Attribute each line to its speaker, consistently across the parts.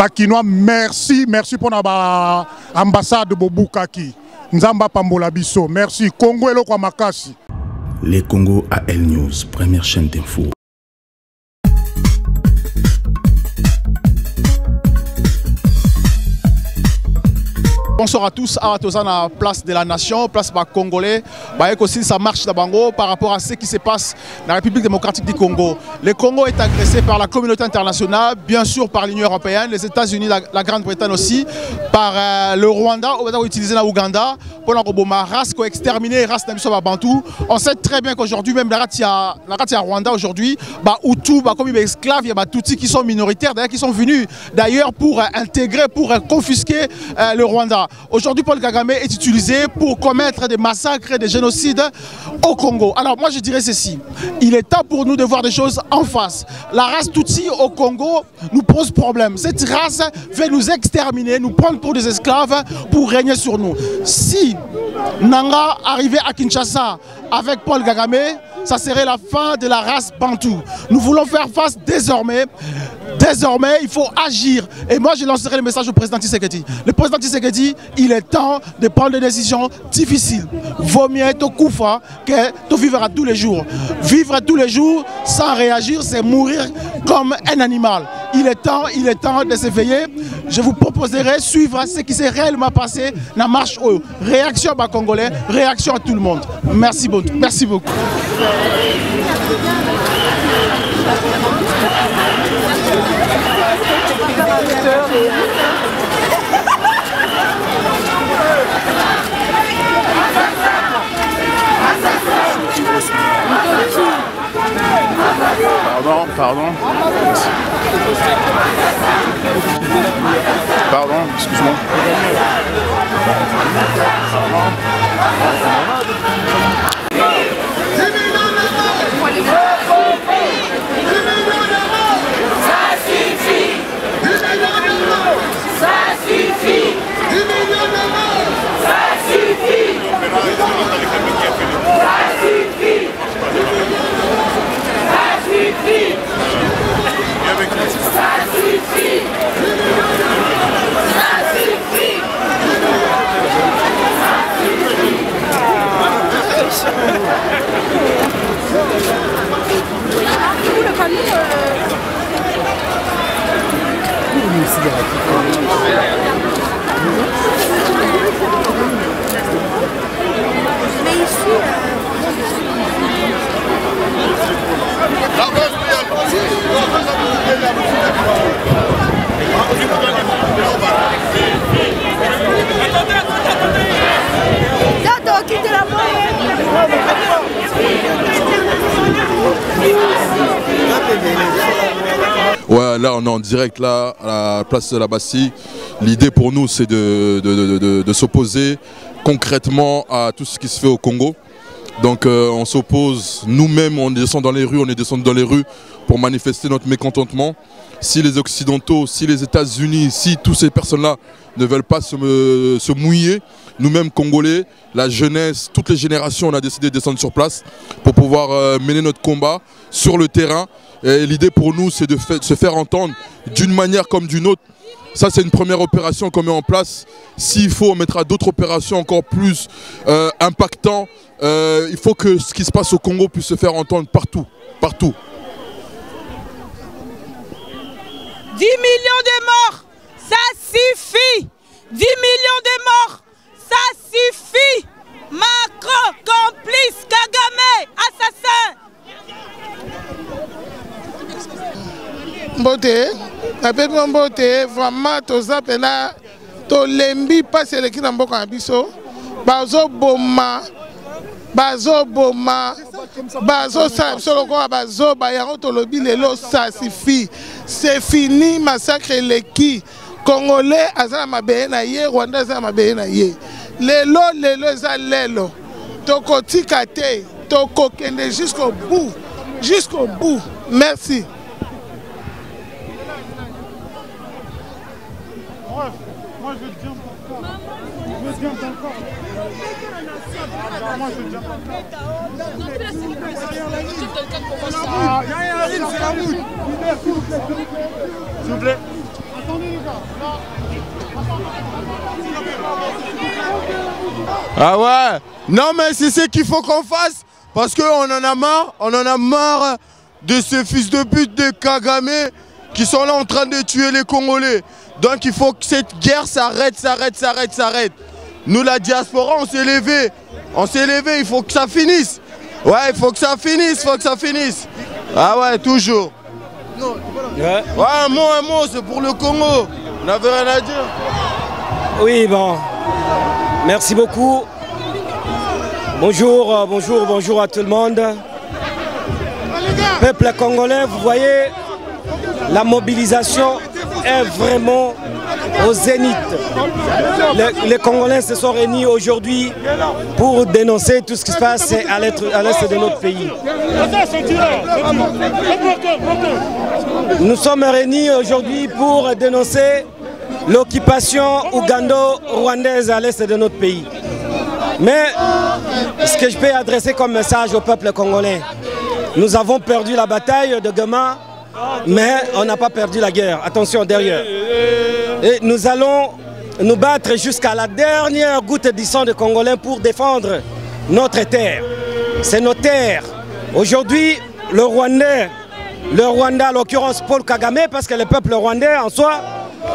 Speaker 1: Bakinois, merci pour l'ambassade de Bobukaki. Nzamba Pambola Bisso, merci. Congo et Lokwa Makasi.
Speaker 2: Les Congo AL News, première chaîne d'info.
Speaker 3: Bonsoir à tous, à la place de la nation, place des Congolais. Aussi, ça marche d'Abango par rapport à ce qui se passe dans la République démocratique du Congo. Le Congo est agressé par la communauté internationale, bien sûr par l'Union européenne, les États-Unis, la Grande-Bretagne aussi, par le Rwanda, on va utiliser l'Ouganda, pour la race exterminer la race de Bantou. On sait très bien qu'aujourd'hui, même la race Rwanda aujourd'hui, Hutu, comme des esclaves, il y a Tutsis qui sont minoritaires, d'ailleurs qui sont venus d'ailleurs pour intégrer, pour confisquer le Rwanda. Aujourd'hui, Paul Kagame est utilisé pour commettre des massacres, des génocides au Congo. Alors moi je dirais ceci, il est temps pour nous de voir des choses en face. La race Tutsi au Congo nous pose problème. Cette race veut nous exterminer, nous prendre pour des esclaves, pour régner sur nous. Si Nanga arrivait à Kinshasa avec Paul Kagame, ça serait la fin de la race Bantou. Nous voulons faire face désormais. Désormais, il faut agir. Et moi, je lancerai le message au président Tshisekedi. Le président Tshisekedi, il est temps de prendre des décisions difficiles. Vaut mieux être koufa que de vivre à tous les jours. Vivre tous les jours sans réagir, c'est mourir comme un animal. Il est temps de s'éveiller. Je vous proposerai suivre ce qui s'est réellement passé dans la marche haut. Réaction à Congolais, réaction à tout le monde. Merci beaucoup. Merci beaucoup.
Speaker 4: Pardon, excuse-moi.
Speaker 5: Ouais, là on est en direct là à la place de la Bastille. L'idée pour nous c'est de s'opposer concrètement à tout ce qui se fait au Congo. Donc on s'oppose, nous-mêmes on descend dans les rues, pour manifester notre mécontentement. Si les Occidentaux, si les États-Unis, si toutes ces personnes-là ne veulent pas se mouiller, nous-mêmes Congolais, la jeunesse, toutes les générations, on a décidé de descendre sur place pour pouvoir mener notre combat sur le terrain. Et l'idée pour nous, c'est de se faire entendre d'une manière comme d'une autre. Ça, c'est une première opération qu'on met en place. S'il faut, on mettra d'autres opérations encore plus impactantes. Il faut que ce qui se passe au Congo puisse se faire entendre partout. Partout.
Speaker 6: 10 millions de morts, ça suffit. 10 millions de morts, ça suffit. Macron, complice, Kagame, assassin.
Speaker 7: Mbote, apetwa mbote, vraiment toza pena to lembi passe le kina mboka na biso, bazo boma, bazo sa solo ko bazo ba yango to lobi lelo ça suffit. C'est fini massacre leki. Congolais azala mabeye na ye, Rwanda azala mabeye na ye. Lelo eza lelo. Toko tika te, toko kende jusqu'au bout. Jusqu'au bout. Merci.
Speaker 1: Moi je tiens pas. Je tiens pas. Moi je tiens pas. S'il vous plaît. Attendez.
Speaker 8: Ah ouais. Non mais c'est ce qu'il faut qu'on fasse. Parce qu'on en a marre de ces fils de pute de Kagame qui sont là en train de tuer les Congolais. Donc il faut que cette guerre s'arrête. Nous la diaspora on s'est levé, il faut que ça finisse. Ouais, il faut que ça finisse, Ah ouais, toujours. Ouais, un mot, c'est pour le Congo. On n'avait rien à dire.
Speaker 9: Oui, bon. Merci beaucoup. Bonjour à tout le monde. Peuple congolais, vous voyez, la mobilisation est vraiment au zénith. Les Congolais se sont réunis aujourd'hui pour dénoncer tout ce qui se passe à l'est de notre pays. Nous sommes réunis aujourd'hui pour dénoncer l'occupation ougando-rwandaise à l'est de notre pays. Mais ce que je peux adresser comme message au peuple congolais, nous avons perdu la bataille de Goma, mais on n'a pas perdu la guerre. Attention derrière. Et nous allons nous battre jusqu'à la dernière goutte du sang de Congolais pour défendre notre terre. C'est nos terres. Aujourd'hui, le Rwanda, en l'occurrence Paul Kagame, parce que le peuple rwandais en soi,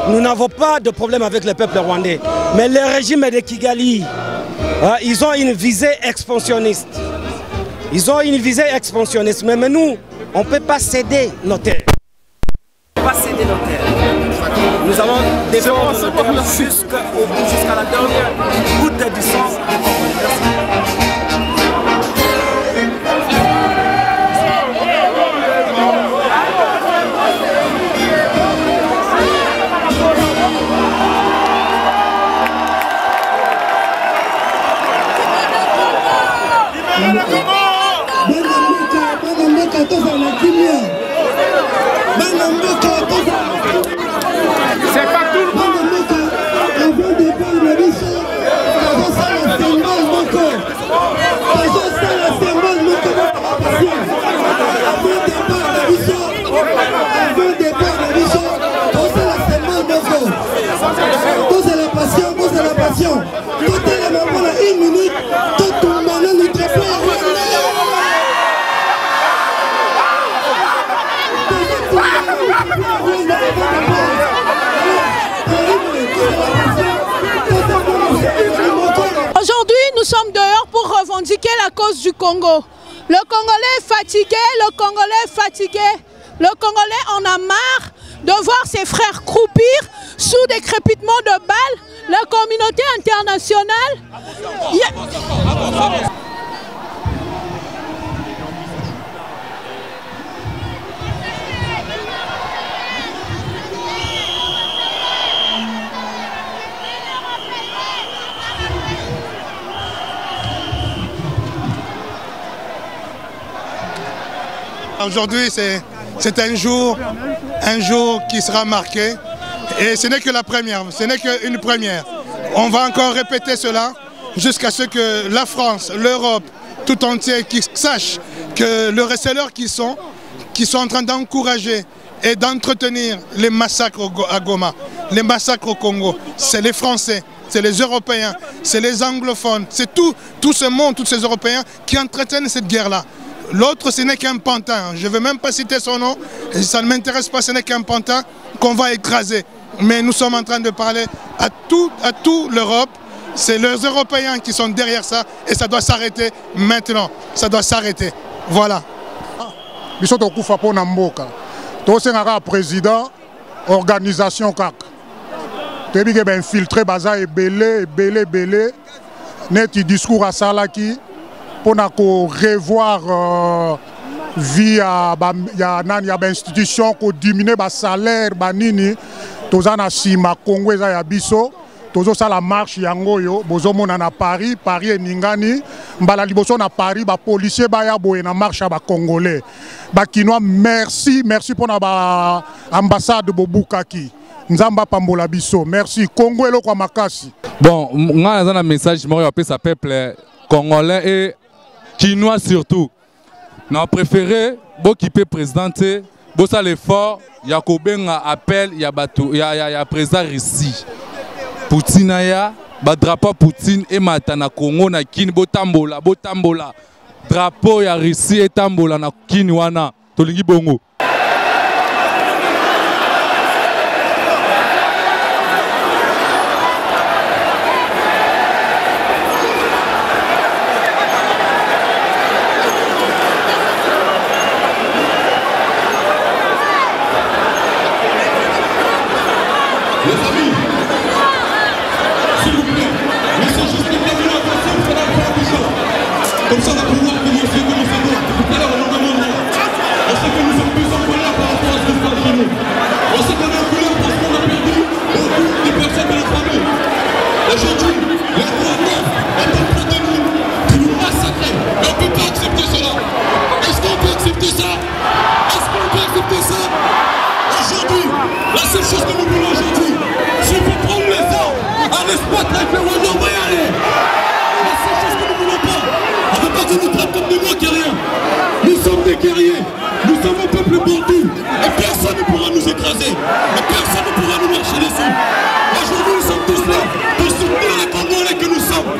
Speaker 9: nous n'avons pas de problème avec le peuple rwandais. Mais le régime de Kigali, ils ont une visée expansionniste. Mais nous, on ne peut pas céder nos terres. Nous allons défendre nos terres jusqu'à la dernière goutte du sang.
Speaker 10: C'est pas tout le monde. Avant de parler de ça,
Speaker 6: Aujourd'hui, nous sommes dehors pour revendiquer la cause du Congo. Le Congolais est fatigué, le Congolais est fatigué. Le Congolais en a marre de voir ses frères croupir sous des crépitements de balles. La communauté internationale...
Speaker 1: Aujourd'hui, c'est un jour qui sera marqué. Et ce n'est que la première, ce n'est qu'une première. On va encore répéter cela jusqu'à ce que la France, l'Europe, tout entier, qui sache que le receleurs qui sont en train d'encourager et d'entretenir les massacres à Goma, les massacres au Congo, c'est les Français, c'est les Européens, c'est les anglophones, c'est tout ce monde, tous ces Européens qui entretiennent cette guerre-là. L'autre, ce n'est qu'un pantin, je ne vais même pas citer son nom, et ça ne m'intéresse pas, ce n'est qu'un pantin qu'on va écraser. Mais nous sommes en train de parler à tout l'Europe, c'est les Européens qui sont derrière ça, et ça doit s'arrêter maintenant, ça doit s'arrêter. Voilà.
Speaker 11: Biso tokufa pona mboka. Tosengaka président organisation kaka. Tebike ben infiltré baza ebele neti discours à salaki pona ko revoir via ya institution ko diminuer ba salaire banini tozana sima Congo eza ya biso. Tozo ça la marche yango yo bozo mona na Paris eningani mbala liboso na Paris ba policier ba ya boye na marche ba congolais ba kinois merci pour na ba ambassade Bobukaki nzamba pambola biso merci Congo elo kwa makasi.
Speaker 12: Bon nga na message mo yo pesa peuple congolais et chinois surtout. Na préféré bo qui peut présenter bosa l'effort ya kobenga appel ya bato ya président Russie Poutine ya ba drapeau Poutine et mata na Congo na Kini botambola drapeau ya Russie etambola na Kini wana tolingi bongo.
Speaker 13: Comme ça, on va pouvoir commencer comme on fait tout à l'heure, on en demande. On sait que nous sommes plus en colère par rapport à ce qui se passe chez nous. On sait qu'on est en colère parce qu'on a perdu beaucoup de personnes de notre famille. Aujourd'hui, les Rwandais ont près de nous qui nous massacrent. Et on ne peut pas accepter cela. Est-ce qu'on peut accepter ça? Est-ce qu'on peut accepter ça? Aujourd'hui, la seule chose que nous voulons aujourd'hui, c'est pour prendre les armes à l'espoir avec les Rwandais, on va y aller. La seule chose que nous ne voulons pas, on ne veut pas qu'on nous traite comme des moqueriens. Nous sommes des guerriers, nous sommes un peuple bantou, et personne ne pourra nous écraser, et personne ne pourra nous marcher dessus. Aujourd'hui, nous sommes tous là pour soutenir les Congolais que nous sommes.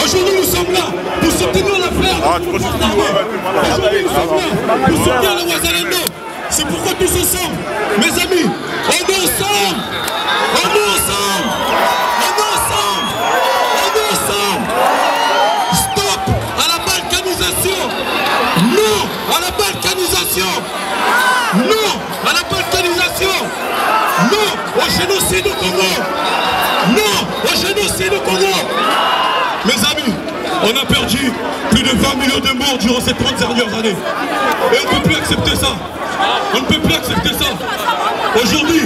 Speaker 13: Aujourd'hui, nous sommes là pour soutenir l'affaire. Aujourd'hui, nous sommes là pour soutenir les Wazalendo. C'est pourquoi tous ensemble, mes amis, on est ensemble, on est ensemble, on est ensemble, on est ensemble. Stop à la balkanisation. Non à la balkanisation. Non à la balkanisation. Non au génocide au Congo. Non au génocide au Congo. Mes amis, on a perdu plus de 20 millions de morts durant ces 30 dernières années. Et on ne peut plus accepter ça. On ne peut plus accepter ça. Aujourd'hui,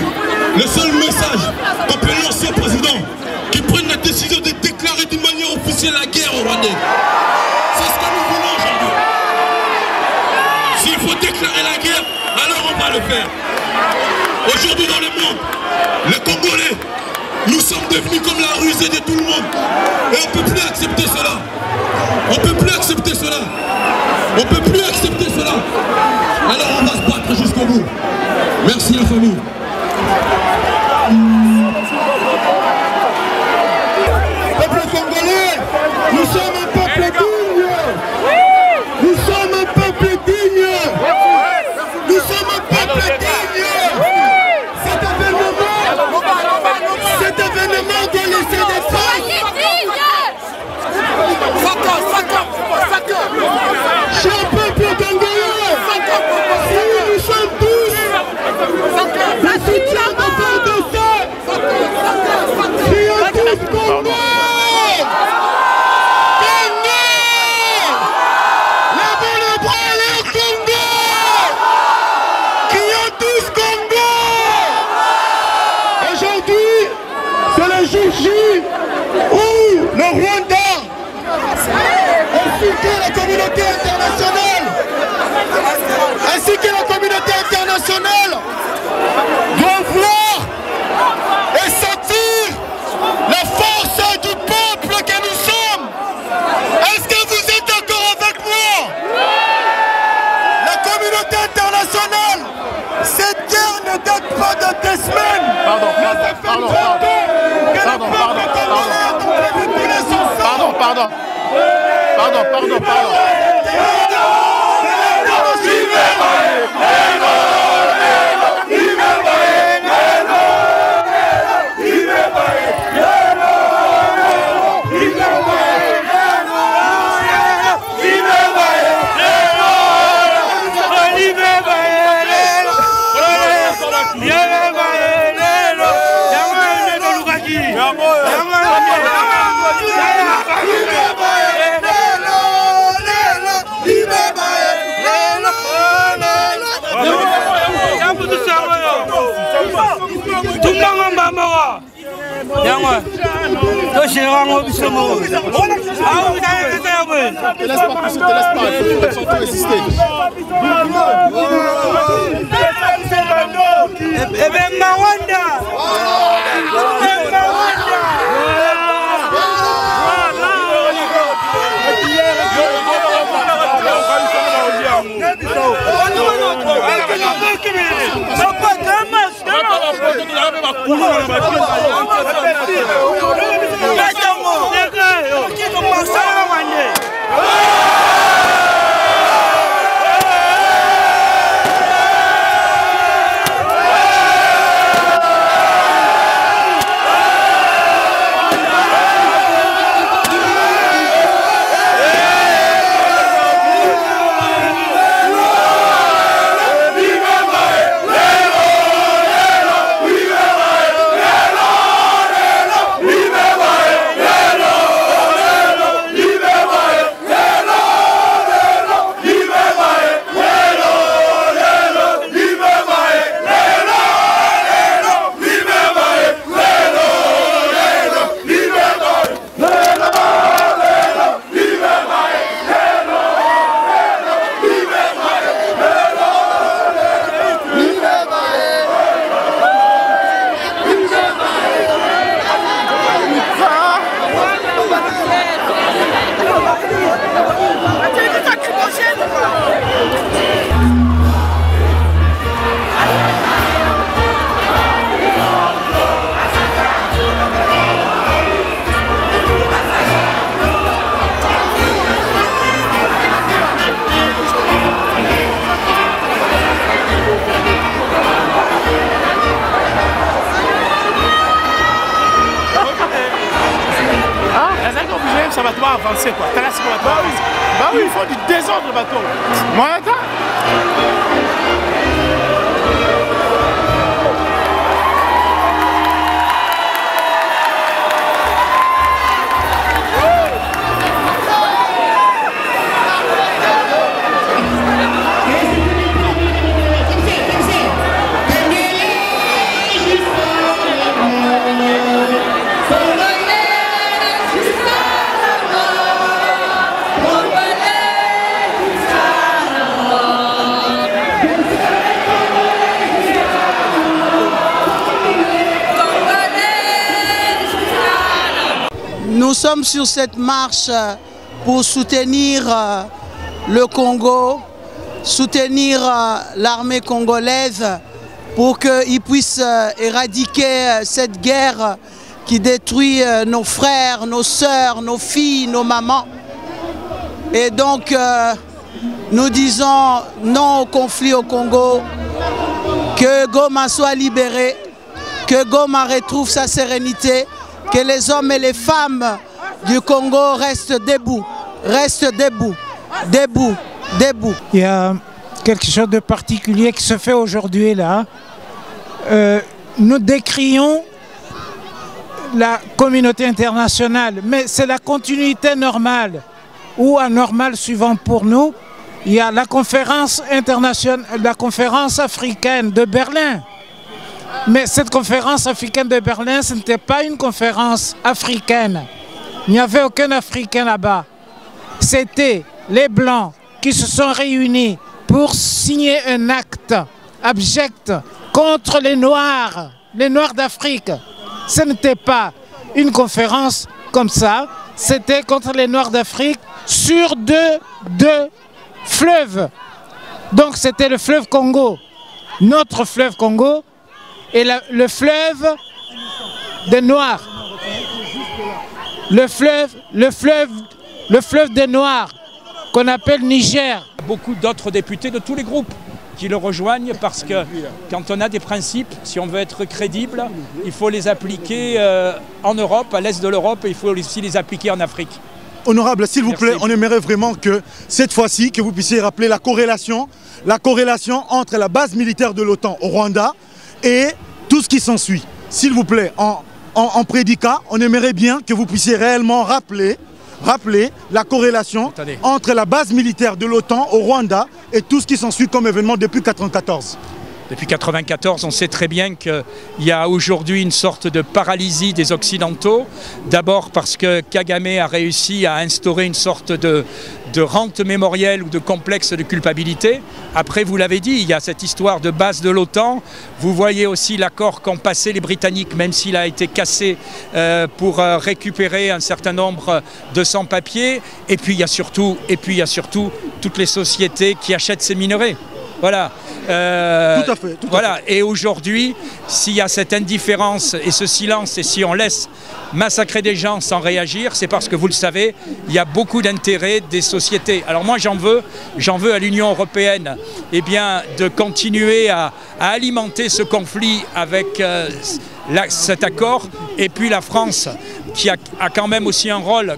Speaker 13: le seul message qu'on peut lancer au président, qui prenne la décision de déclarer d'une manière officielle la guerre au Rwandais. C'est ce que nous voulons aujourd'hui. S'il faut déclarer la guerre, alors on va le faire. Aujourd'hui dans le monde, les Congolais, nous sommes devenus comme la rusée de tout le monde. Et on ne peut plus accepter cela. On ne peut plus accepter cela. On ne peut plus accepter cela. Alors on va se battre jusqu'au bout. Merci la famille. Peuple congolais, nous sommes un peuple digne. Nous sommes un peuple digne. Nous sommes un peuple digne. Cet événement doit laisser des traces. Cher peuple congolais, si nous sommes tous des soutiens de part de ça, crions tous Congo! Congo! Levons les bras, les Congo! Crions tous Congo! Aujourd'hui, c'est le jour J où le Rwanda ainsi que la communauté internationale doit voir et sentir la force du peuple que nous sommes. Est-ce que vous êtes encore avec moi? La communauté internationale, cette guerre ne date pas de 2 semaines. Mais ça fait 30 ans que le peuple congolais a compris tous les ensemble. Pardon.
Speaker 14: avancer quoi. Bah oui, il faut du désordre bateau. Moi
Speaker 15: Nous sommes sur cette marche pour soutenir le Congo, soutenir l'armée congolaise pour qu'ils puissent éradiquer cette guerre qui détruit nos frères, nos sœurs, nos filles, nos mamans. Et donc nous disons non au conflit au Congo, que Goma soit libéré, que Goma retrouve sa sérénité, que les hommes et les femmes du Congo restent debout, debout.
Speaker 16: Il y a quelque chose de particulier qui se fait aujourd'hui là. Nous décrions la communauté internationale, mais c'est la continuité normale ou anormale suivant pour nous. Il y a la conférence internationale, la conférence africaine de Berlin. Mais cette conférence africaine de Berlin, ce n'était pas une conférence africaine. Il n'y avait aucun Africain là-bas. C'était les Blancs qui se sont réunis pour signer un acte abject contre les Noirs d'Afrique. Ce n'était pas une conférence comme ça, c'était contre les Noirs d'Afrique sur deux fleuves. Donc c'était le fleuve Congo, notre fleuve Congo, et le fleuve des Noirs. Le fleuve des Noirs, qu'on appelle Niger.
Speaker 17: Beaucoup d'autres députés de tous les groupes qui le rejoignent parce que quand on a des principes, si on veut être crédible, il faut les appliquer en Europe, à l'est de l'Europe, et il faut aussi les appliquer en Afrique.
Speaker 18: Honorable, s'il vous plaît, on aimerait vraiment que cette fois-ci, que vous puissiez rappeler la corrélation entre la base militaire de l'OTAN au Rwanda et tout ce qui s'ensuit. S'il vous plaît, en prédicat, on aimerait bien que vous puissiez réellement rappeler la corrélation entre la base militaire de l'OTAN au Rwanda et tout ce qui s'ensuit comme événement depuis 1994.
Speaker 17: Depuis 1994, on sait très bien qu'il y a aujourd'hui une sorte de paralysie des Occidentaux. D'abord parce que Kagame a réussi à instaurer une sorte de rente mémorielle ou de complexe de culpabilité. Après, vous l'avez dit, il y a cette histoire de base de l'OTAN. Vous voyez aussi l'accord qu'ont passé les Britanniques, même s'il a été cassé pour récupérer un certain nombre de sans-papiers. Et puis il y a surtout toutes les sociétés qui achètent ces minerais. Voilà.
Speaker 18: Tout à fait.
Speaker 17: Voilà. Et aujourd'hui, s'il y a cette indifférence et ce silence, et si on laisse massacrer des gens sans réagir, c'est parce que, vous le savez, il y a beaucoup d'intérêts des sociétés. Alors moi, j'en veux à l'Union européenne de continuer à alimenter ce conflit avec cet accord, et puis la France qui a quand même aussi un rôle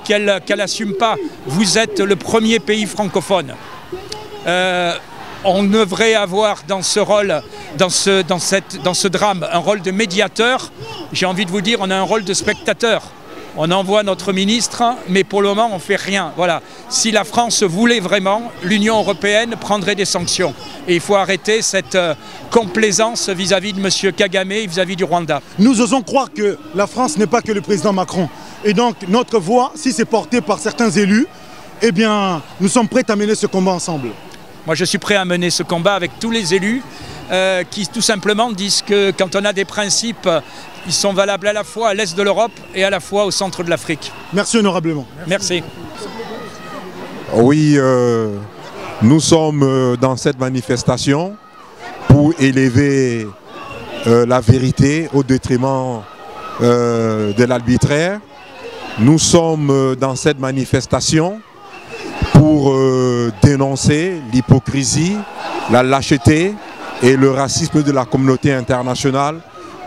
Speaker 17: qu'elle n'assume pas. Vous êtes le premier pays francophone. On devrait avoir dans ce rôle, dans ce drame, un rôle de médiateur. J'ai envie de vous dire, on a un rôle de spectateur. On envoie notre ministre, mais pour le moment, on ne fait rien. Voilà. Si la France voulait vraiment, l'Union européenne prendrait des sanctions. Et il faut arrêter cette complaisance vis-à-vis de M. Kagame et vis-à-vis du Rwanda.
Speaker 18: Nous osons croire que la France n'est pas que le président Macron. Et donc, notre voix, si c'est porté par certains élus, eh bien, nous sommes prêts à mener ce combat ensemble.
Speaker 17: Moi, je suis prêt à mener ce combat avec tous les élus qui, tout simplement, disent que quand on a des principes, ils sont valables à la fois à l'est de l'Europe et à la fois au centre de l'Afrique.
Speaker 18: Merci honorablement.
Speaker 17: Merci.
Speaker 19: Oui, nous sommes dans cette manifestation pour élever la vérité au détriment de l'arbitraire. Nous sommes dans cette manifestation pour dénoncer l'hypocrisie, la lâcheté et le racisme de la communauté internationale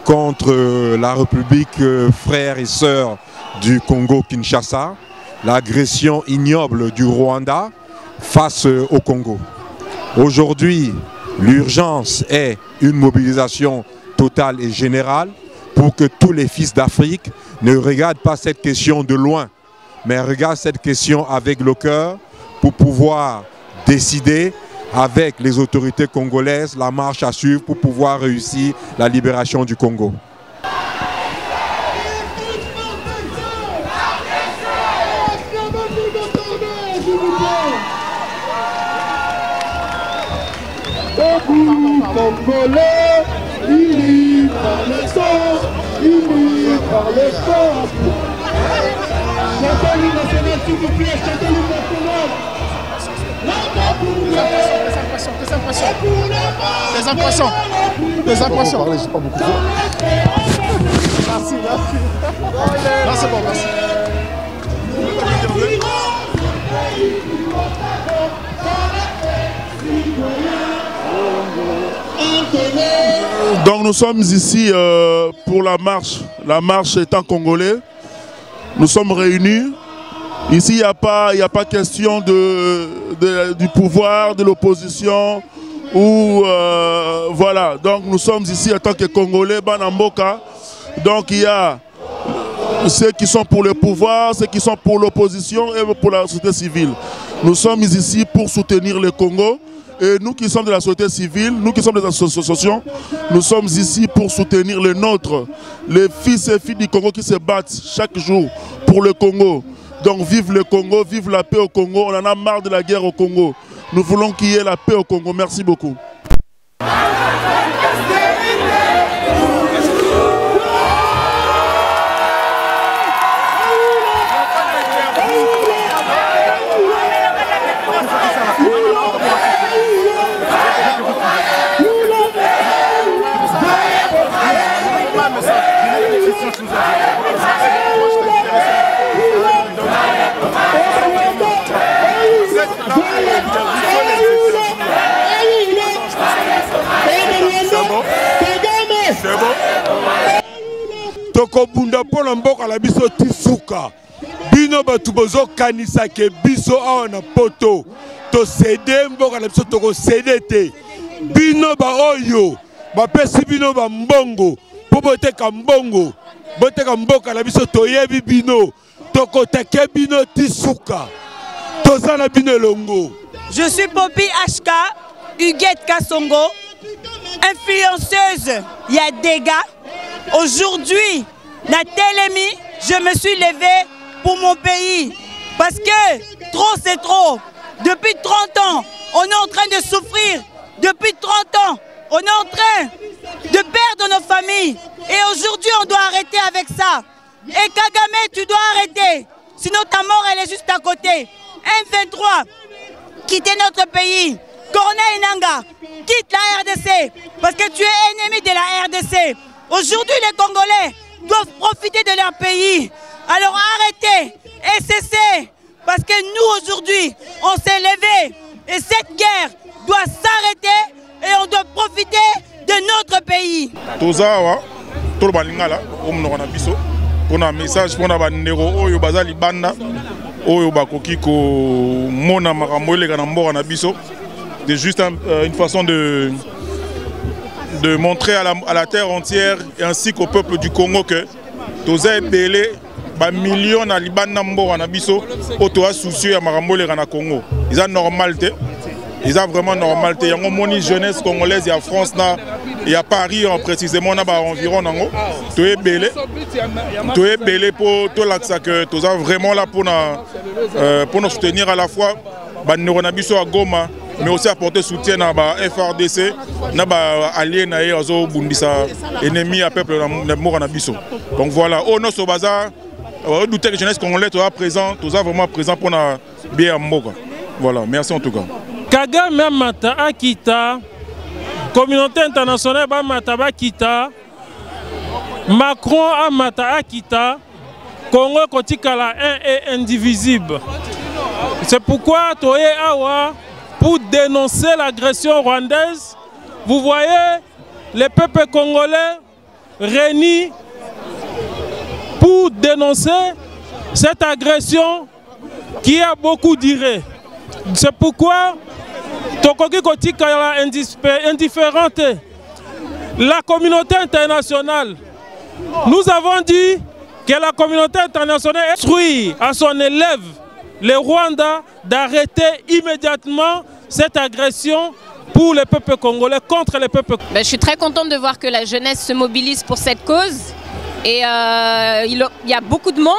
Speaker 19: contre la République frère et sœur du Congo-Kinshasa. l'agression ignoble du Rwanda face au Congo. Aujourd'hui, l'urgence est une mobilisation totale et générale pour que tous les fils d'Afrique ne regardent pas cette question de loin, mais regardent cette question avec le cœur pour pouvoir décider avec les autorités congolaises la marche à suivre pour pouvoir réussir la libération du Congo.
Speaker 10: Congolais, unis par le sang, unis par le sang. Chantez l'hymne national, s'il vous plaît, chantez l'hymne national.
Speaker 3: Des impressions. Des impressions.
Speaker 10: J'ai pas beaucoup.
Speaker 3: Merci, merci. Là, c'est bon, merci.
Speaker 14: Donc nous sommes ici pour la marche étant congolais. Nous sommes réunis. Ici, il n'y a pas question du pouvoir, de l'opposition. Ou voilà, donc nous sommes ici en tant que Congolais, Banamboka. Donc il y a ceux qui sont pour le pouvoir, ceux qui sont pour l'opposition et pour la société civile. Nous sommes ici pour soutenir le Congo. Et nous qui sommes de la société civile, nous qui sommes des associations, nous sommes ici pour soutenir les nôtres, les fils et filles du Congo qui se battent chaque jour pour le Congo. Donc vive le Congo, vive la paix au Congo. On en a marre de la guerre au Congo. Nous voulons qu'il y ait la paix au Congo. Merci beaucoup.
Speaker 8: Tokobunda pona mboka la biso tisuka bino batu bozo kanisa ke biso awa na poto to cede mboka la biso toko cede te bino ba oyo bapesi bino ba mbongo po boteka mbongo boteka mboka la biso toyebi bino tokotake bino tisuka tozana bino elongo.
Speaker 20: Je suis Poppy HK Huguette Kassongo, influenceuse Yadega. Aujourd'hui, na Télémi, je me suis levée pour mon pays. Parce que trop c'est trop. Depuis 30 ans, on est en train de souffrir. Depuis 30 ans, on est en train de perdre nos familles. Et aujourd'hui, on doit arrêter avec ça. Et Kagame, tu dois arrêter. Sinon ta mort, elle est juste à côté. M23, quittez notre pays. Corneille Nangaa, quitte la RDC. Parce que tu es ennemi de la RDC. Aujourd'hui, les Congolais doivent profiter de leur pays. Alors arrêtez et cessez. Parce que nous, aujourd'hui, on s'est levé. Et cette guerre doit s'arrêter et on doit profiter de notre pays.
Speaker 14: Tozawa, Tolbalingala, Omnora Biso, pour un message pour un bandero, Oyo Bazali Banda, Oyo Bakokiko, Mona Maramboele Ganambo Nabiso. C'est juste une façon de montrer à la terre entière et ainsi qu'au peuple du Congo que Toza Ebele, millions de Libana Mbo Nabiso, Otoa soucieux à Maramboele Gana Congo. Ils ont normalité. Ils ont vraiment normalité. Il y a une jeunesse congolaise, il y a France, il y a Paris précisément, il y a environ. Tu es belé pour tout l'accès que tu es vraiment là pour nous soutenir à la fois à Goma, mais aussi apporter soutien à la FRDC, à alliés ennemis à peuple de donc voilà, au notre bazar, douter que la jeunesse congolaise soit présent, tu es vraiment présent pour bien à Mboka. Voilà, merci en tout cas.
Speaker 21: Kagame Amata Akita, communauté internationale Amata Akita, Macron Amata Akita, Congo Kotikala un et indivisible. C'est pourquoi Toye Awa, pour dénoncer l'agression rwandaise, vous voyez les peuples congolais réunis pour dénoncer cette agression qui a beaucoup duré. C'est pourquoi Tokoki Kotika est indifférente. La communauté internationale, nous avons dit que la communauté internationale instruit à son élève, le Rwanda, d'arrêter immédiatement cette agression pour le peuple congolais, contre le peuple congolais.
Speaker 2: Je suis très contente de voir que la jeunesse se mobilise pour cette cause. Et il y a beaucoup de monde.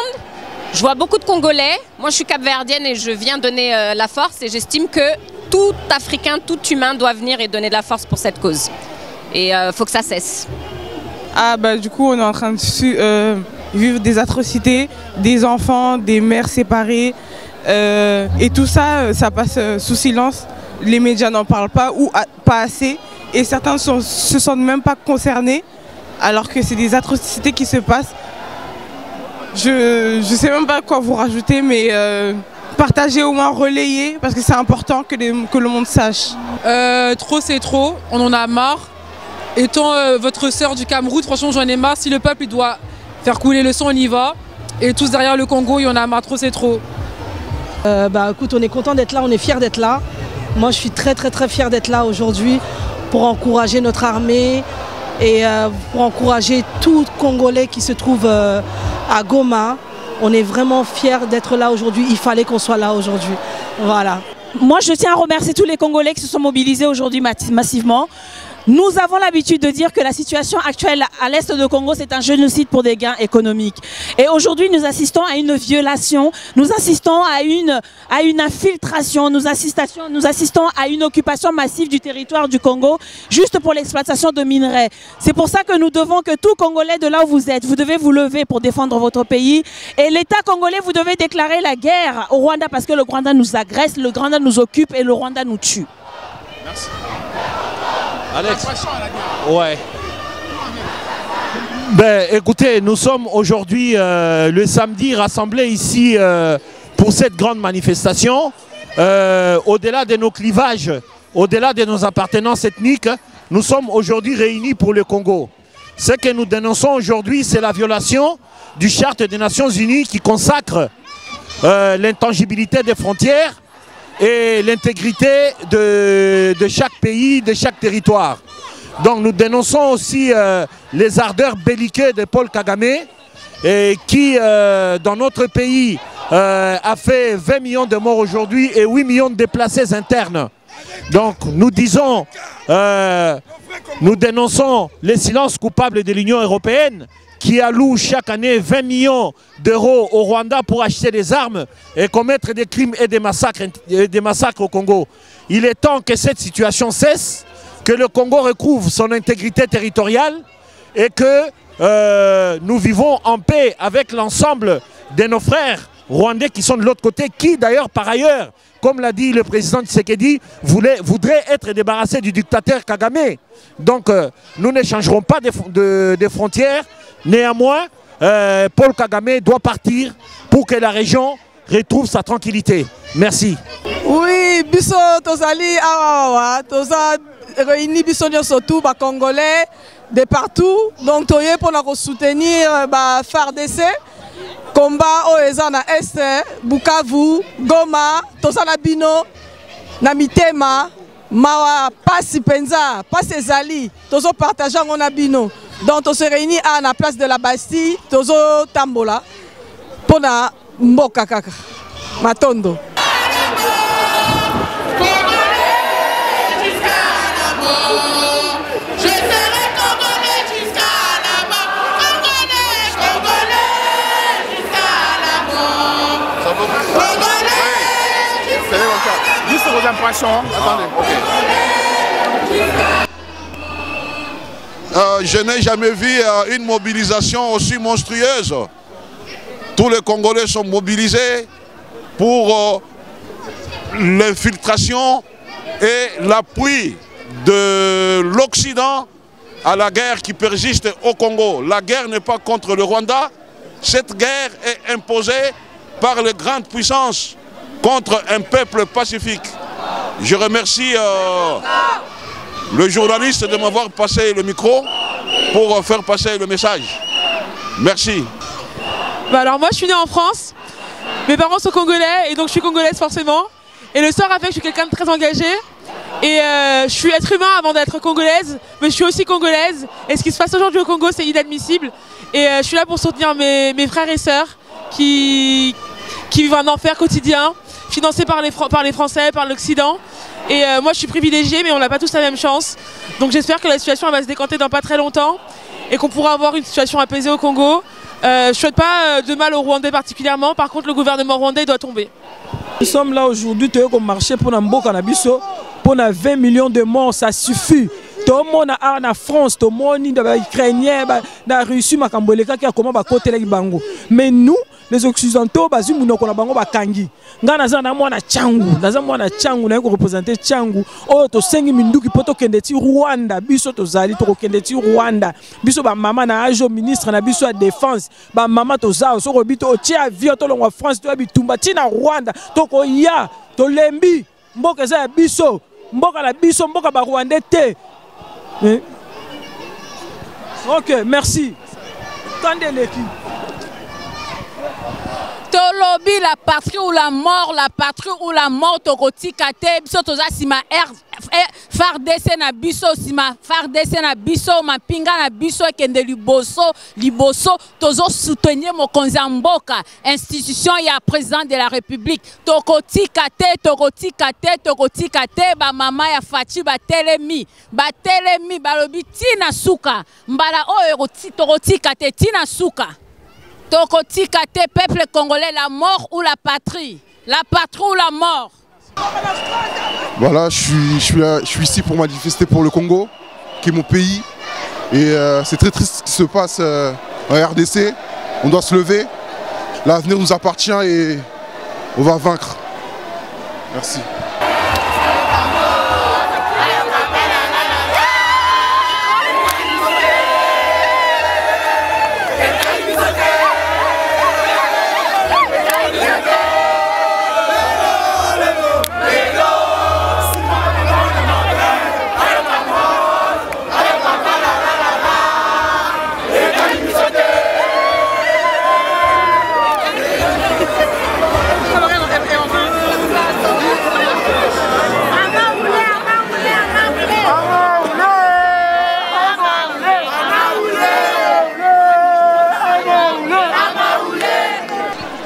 Speaker 2: Je vois beaucoup de Congolais. Moi, je suis capverdienne et je viens donner la force. Et j'estime que tout Africain, tout humain doit venir et donner de la force pour cette cause. Et il faut que ça cesse.
Speaker 22: Du coup, on est en train de vivre des atrocités, des enfants, des mères séparées. Et tout ça, ça passe sous silence. Les médias n'en parlent pas ou pas assez. Et certains ne se sentent même pas concernés, alors que c'est des atrocités qui se passent. Je ne sais même pas quoi vous rajouter, mais partagez au moins, relayez, parce que c'est important que le monde sache.
Speaker 23: Trop c'est trop, on en a marre. Étant votre sœur du Cameroun, franchement j'en ai marre. Si le peuple il doit faire couler le sang, on y va. Et tous derrière le Congo, il y en a marre, trop c'est trop.
Speaker 24: Écoute, on est content d'être là, on est fiers d'être là. Moi je suis très fière d'être là aujourd'hui pour encourager notre armée et pour encourager tout Congolais qui se trouve à Goma. On est vraiment fiers d'être là aujourd'hui, il fallait qu'on soit là aujourd'hui. Voilà.
Speaker 20: Moi je tiens à remercier tous les Congolais qui se sont mobilisés aujourd'hui massivement. Nous avons l'habitude de dire que la situation actuelle à l'est de Congo, c'est un génocide pour des gains économiques. Et aujourd'hui, nous assistons à une violation, nous assistons à une infiltration, nous assistons à une occupation massive du territoire du Congo, juste pour l'exploitation de minerais. C'est pour ça que nous devons que tout Congolais de là où vous êtes, vous devez vous lever pour défendre votre pays. Et l'État congolais, vous devez déclarer la guerre au Rwanda parce que le Rwanda nous agresse, le Rwanda nous occupe et le Rwanda nous tue.
Speaker 25: Merci. Alex. Ouais. Écoutez, nous sommes aujourd'hui le samedi rassemblés ici pour cette grande manifestation. Au-delà de nos clivages, au-delà de nos appartenances ethniques, nous sommes aujourd'hui réunis pour le Congo. Ce que nous dénonçons aujourd'hui, c'est la violation du Charte des Nations Unies qui consacre l'intangibilité des frontières et l'intégrité de chaque pays, de chaque territoire. Donc nous dénonçons aussi les ardeurs belliqueuses de Paul Kagame qui, dans notre pays, a fait 20 millions de morts aujourd'hui et 8 millions de déplacés internes. Donc nous disons, nous dénonçons les silences coupables de l'Union européenne qui alloue chaque année 20 millions d'euros au Rwanda pour acheter des armes et commettre des crimes et des massacres au Congo. Il est temps que cette situation cesse, que le Congo recouvre son intégrité territoriale et que nous vivons en paix avec l'ensemble de nos frères rwandais qui sont de l'autre côté, qui d'ailleurs par ailleurs, comme l'a dit le président Tshisekedi, voudrait être débarrassé du dictateur Kagame. Donc nous ne changerons pas de frontières. Néanmoins, Paul Kagame doit partir pour que la région retrouve sa tranquillité. Merci.
Speaker 24: Oui, biso tozali awa toza réunis biso surtout ba Congolais de partout. Donc toye pour la soutenir ba FARDC. Combat au ezana Est, Bukavu, Goma, tozana bino na mitema mawa pasi penza, pasi ezali, tozo partager ngona bino. Donc on se réunit à la place de la Bastille, tozo tambola, pour na mboka kaka, matondo.
Speaker 4: Juste vos impressions, attendez.
Speaker 26: Je n'ai jamais vu une mobilisation aussi monstrueuse. Tous les Congolais sont mobilisés pour l'infiltration et l'appui de l'Occident à la guerre qui persiste au Congo. La guerre n'est pas contre le Rwanda, cette guerre est imposée par les grandes puissances contre un peuple pacifique. Je remercie le journaliste de m'avoir passé le micro pour faire passer le message. Merci.
Speaker 23: Alors moi je suis née en France
Speaker 22: Mes parents sont congolais et donc je suis congolaise forcément. Et le sort a fait que je suis quelqu'un de très engagé. Et je suis être humain avant d'être congolaise, mais je suis aussi congolaise. Et ce qui se passe aujourd'hui au Congo, c'est inadmissible. Et je suis là pour soutenir mes frères et sœurs qui vivent un enfer quotidien, financés par les Français, par l'Occident. Et moi, je suis privilégiée, mais on n'a pas tous la même chance. Donc j'espère que la situation elle va se décanter dans pas très longtemps et qu'on pourra avoir une situation apaisée au Congo. Je ne souhaite pas de mal aux Rwandais particulièrement. Par contre, le gouvernement rwandais doit tomber.
Speaker 1: Nous sommes là aujourd'hui pour marcher pour Mboka Nabiso. Pour 20 millions de morts, ça suffit. Tout le monde en France, tout le monde est ukrainien, la Russie, mais nous, les Occidentaux, nous avons kangi. Nous avons représenté Tchangu. Oh, to sengi minduki poto kendeti Rwanda, biso to zali to kendeti Rwanda. Biso ba mama na ajo ministre na biso à défense. Ba mama to zao so robito o tia avion to longa France to bitumba tina Rwanda. To ko ya to lembi mboka za biso. Mboka la biso mboka ba Rwanda te. Ok, merci. Tendez l'équipe.
Speaker 5: Tolobi la patrie ou la mort tokotika te biso toza sima FARDC na biso sima FARDC na biso mapinga na biso ekende liboso tozo soutenir mokonzi ya mboka institution ya président de la République tokotika te ba mama ya Fachi batelemi balobi tina suka mbala oyo tokotika te tina suka. Tokotika te peuple congolais, la mort ou la patrie ou la mort.
Speaker 6: Voilà, je suis ici pour manifester pour le Congo, qui est mon pays. Et c'est très triste ce qui se passe en RDC. On doit se lever. L'avenir nous appartient et on va vaincre. Merci.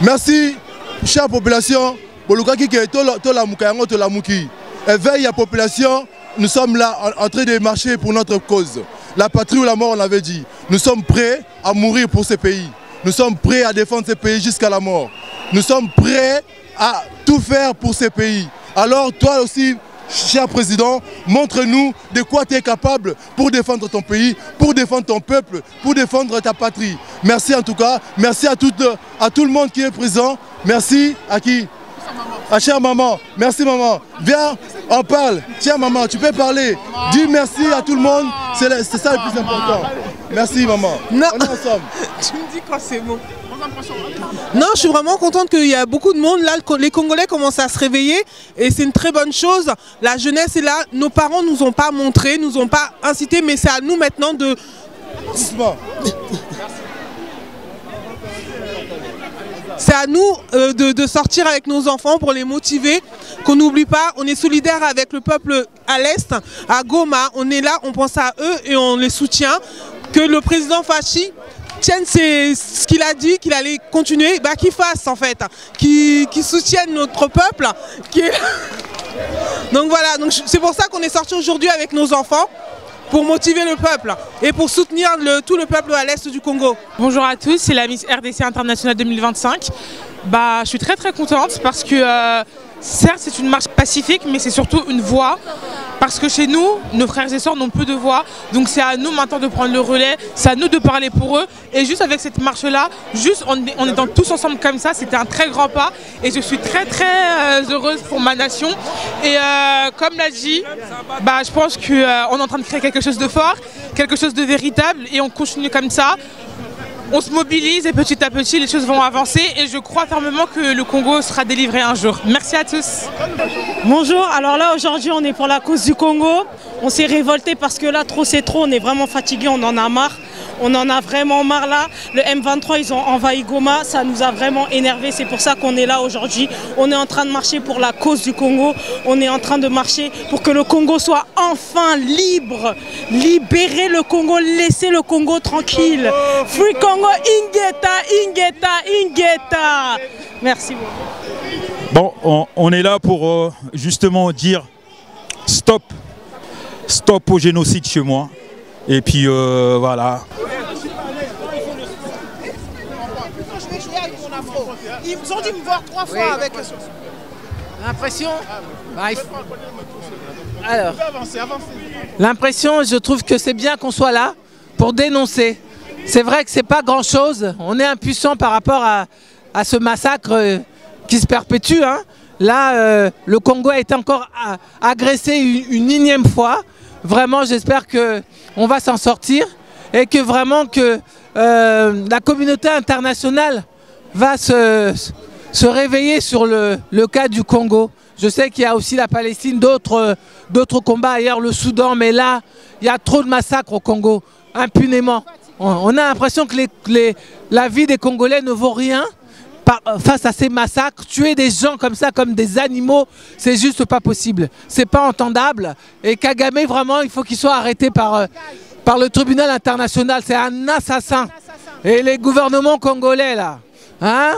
Speaker 6: Merci, chère population. Éveille la population, nous sommes là en train de marcher pour notre cause. La patrie ou la mort, on l'avait dit. Nous sommes prêts à mourir pour ce pays. Nous sommes prêts à défendre ce pays jusqu'à la mort. Nous sommes prêts à tout faire pour ce pays. Alors toi aussi, cher président, montre-nous de quoi tu es capable pour défendre ton pays, pour défendre ton peuple, pour défendre ta patrie. Merci en tout cas, merci à tout le monde qui est présent. Merci à qui? À chère maman, merci maman. Viens, on parle. Tiens maman, tu peux parler. Dis merci à tout le monde, c'est ça le plus important. Merci maman.
Speaker 24: Non.
Speaker 6: On est ensemble.
Speaker 24: Tu me dis quand c'est bon. Non, je suis vraiment contente qu'il y a beaucoup de monde. Là, les Congolais commencent à se réveiller et c'est une très bonne chose. La jeunesse est là. Nos parents ne nous ont pas montré, nous ont pas incité, mais c'est à nous maintenant de... C'est à nous de sortir avec nos enfants pour les motiver, qu'on n'oublie pas, on est solidaire avec le peuple à l'Est, à Goma, on est là, on pense à eux et on les soutient. Que le président Fachi tienne ce qu'il a dit, qu'il allait continuer, bah, qu'il fasse en fait, qu'il soutienne notre peuple. Donc voilà, c'est pour ça qu'on est sorti aujourd'hui avec nos enfants, pour motiver le peuple et pour soutenir tout le peuple à l'Est du Congo.
Speaker 22: Bonjour à tous, c'est la Miss RDC Internationale 2025. Je suis très contente parce que certes c'est une marche pacifique, mais c'est surtout une voix. Parce que chez nous, nos frères et sœurs n'ont plus de voix. Donc c'est à nous maintenant de prendre le relais, c'est à nous de parler pour eux. Et juste avec cette marche-là, juste en étant tous ensemble comme ça, c'était un très grand pas. Et je suis très heureuse pour ma nation. Et comme l'a dit, je pense qu'on est en train de créer quelque chose de fort, quelque chose de véritable. Et on continue comme ça. On se mobilise et petit à petit les choses vont avancer et je crois fermement que le Congo sera délivré un jour. Merci à tous.
Speaker 7: Bonjour, alors là aujourd'hui on est pour la cause du Congo. On s'est révolté parce que là trop c'est trop, on est vraiment fatigué, on en a marre. On en a vraiment marre là. Le M23, ils ont envahi Goma. Ça nous a vraiment énervé. C'est pour ça qu'on est là aujourd'hui. On est en train de marcher pour la cause du Congo. On est en train de marcher pour que le Congo soit enfin libre. Libérer le Congo, laisser le Congo tranquille. Free Congo, Ingeta, Ingeta, Ingeta. Merci beaucoup.
Speaker 9: Bon, on est là pour justement dire stop au génocide chez moi. Et puis voilà.
Speaker 11: Ils vous ont dit me voir 3 fois avec l'impression.
Speaker 12: Alors, l'impression, je trouve que c'est bien qu'on soit là pour dénoncer. C'est vrai que c'est pas grand-chose. On est impuissant par rapport à ce massacre qui se perpétue. Hein. Là, le Congo a été encore agressé une énième fois. Vraiment, j'espère qu'on va s'en sortir et que vraiment que la communauté internationale va se réveiller sur le cas du Congo. Je sais qu'il y a aussi la Palestine, d'autres combats ailleurs, le Soudan, mais là, il y a trop de massacres au Congo, impunément. On a l'impression que la vie des Congolais ne vaut rien face à ces massacres. Tuer des gens comme ça, comme des animaux, c'est juste pas possible. C'est pas entendable. Et Kagame, vraiment, il faut qu'il soit arrêté par le tribunal international. C'est un assassin. Et les gouvernements congolais, là, hein,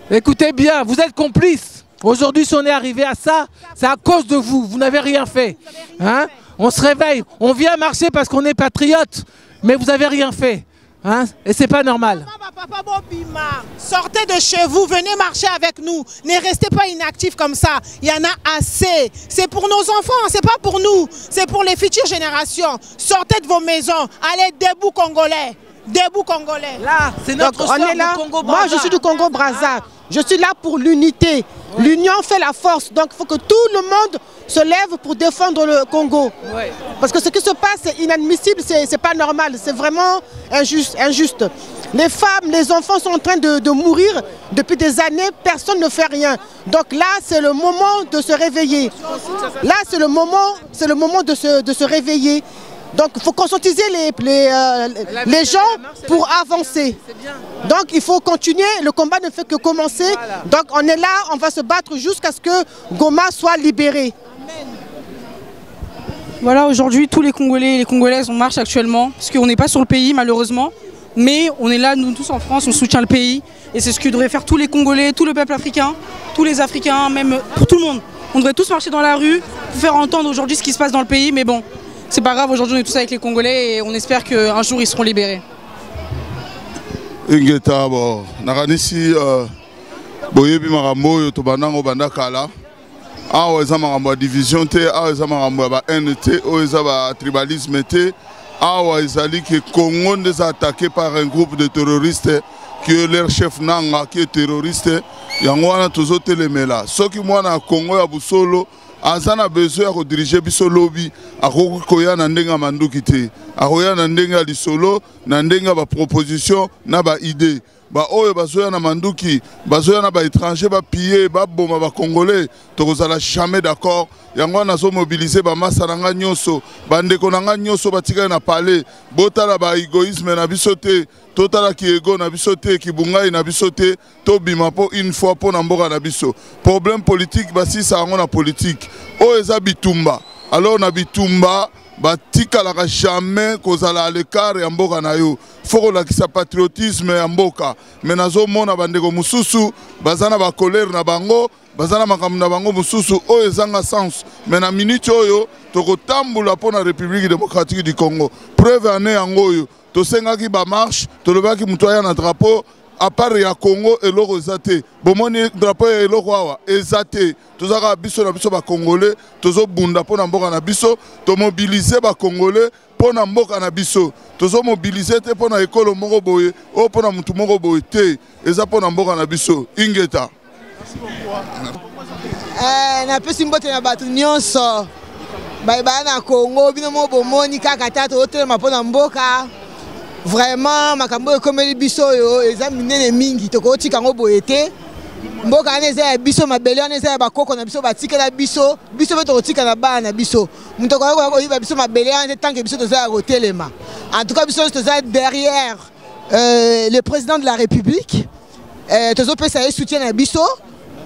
Speaker 12: écoutez bien, vous êtes complices. Aujourd'hui, si on est arrivé à ça, c'est à cause de vous. Vous n'avez rien fait. Hein? On se réveille. On vient marcher parce qu'on est patriote. Mais vous n'avez rien fait. Hein? Et c'est pas normal.
Speaker 11: Papa Bobima, sortez de chez vous, venez marcher avec nous. Ne restez pas inactifs comme ça. Il y en a assez. C'est pour nos enfants, c'est pas pour nous. C'est pour les futures générations. Sortez de vos maisons. Allez, debout Congolais. Debout Congolais.
Speaker 12: Là, c'est notre
Speaker 11: on est là.
Speaker 12: Congo-Brazza.
Speaker 11: Moi, je suis du Congo-Brazza. Je suis là pour l'unité. Ouais. L'union fait la force. Donc, il faut que tout le monde se lève pour défendre le Congo. Ouais. Parce que ce qui se passe, c'est inadmissible, c'est pas normal. C'est vraiment injuste. Les femmes, les enfants sont en train de mourir depuis des années. Personne ne fait rien. Donc là, c'est le moment de se réveiller. Là, c'est le moment de se réveiller. Donc il faut conscientiser les gens pour avancer. Donc il faut continuer, le combat ne fait que commencer. Voilà. Donc on est là, on va se battre jusqu'à ce que Goma soit libéré.
Speaker 7: Voilà, aujourd'hui tous les Congolais et les Congolaises on marche actuellement, parce qu'on n'est pas sur le pays malheureusement. Mais on est là, nous tous en France, on soutient le pays. Et c'est ce que devraient faire tous les Congolais, tout le peuple africain, tous les Africains, même pour tout le monde. On devrait tous marcher dans la rue pour faire entendre aujourd'hui ce qui se passe dans le pays, mais bon. C'est pas grave, aujourd'hui on est tous avec les Congolais et on espère qu'un jour ils seront libérés.
Speaker 8: Ingeta, bon, nakanisi boyebi makambo yo to banango bandakala. Awa eza makambo ya division te, awa eza makambo ya ba NT, oyo eza ba tribalisme te. Awa ezali que Congo est attaqué par un groupe de terroristes qui est leur chef Nanga qui est terroriste. Yango wana tozotelemela. Soki mwana Congo ya busolo Azana besoin de diriger biso lobby akoki koya na ndenga manduki te akoya na ndenga lisolo na ndenga ba proposition na ba idée ba oyo bazoya na manduki bazoya na ba étranger ba piller ba boma ba congolais tokozala jamais d'accord yango nazo mobiliser ba massa nanga nyonso bandeko nanga nyonso batika na parler botala ba égoïsme na biso te totala ki ego na biso te ki bungai na biso te to bima po une fois po na mboka na biso problème politique basisa yango na politique oyo eza bitumba alors na bitumba batikalaka jamais kozala à l'écart ya mboka na yo faut kolakisa patriotisme ya mboka mais nazomona bandeko mususu bazana ba colère na bango bazana makambo na bango mususu oyo ezanga sens mais na minute oyo tokotambula po na République démocratique du Congo preuve ane yango oyo tosengaki ba marche tolobaki mutu aya na drapeau à part ya Congo et l'oro ezate bomoni drapeau ya eloko awa ezate tozaka biso na biso ba congolais tozo bunda pona mboka na biso to mobiliser ba congolais pona mboka na biso tozo mobiliser te pona ekolo moko boye o pona mutu moko boye te eza pona mboka na biso ingeta.
Speaker 11: Na pesi mbote na batu nyonso ba na Congo bino mo bomoni kaka tata otelema pona mboka. Vraiment makambo ekomeli biso yo eza minene mingi tokotika ngo boyete mboka aneza ya biso mabele aneza ya bakoko na biso batikela biso biso pe tokotika na bana biso muto ko yiba biso mabele ane tanke biso toza ya kotelema En tout cas, nous sommes derrière le président de la République. Nous sommes soutien à Bisso.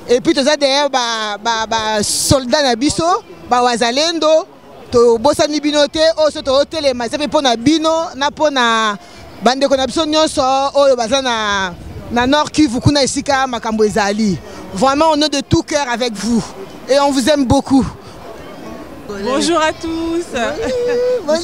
Speaker 11: Et puis nous sommes derrière les soldats à Bisso, Wazalendo, Bossani Binote, Télé, mais pour Bino, na bande connexion nyonso oyo bazana na Nord Kivu kuna esika makambo ezali. Vraiment on est de tout cœur avec vous et on vous aime beaucoup.
Speaker 22: Bonjour à tous. Nous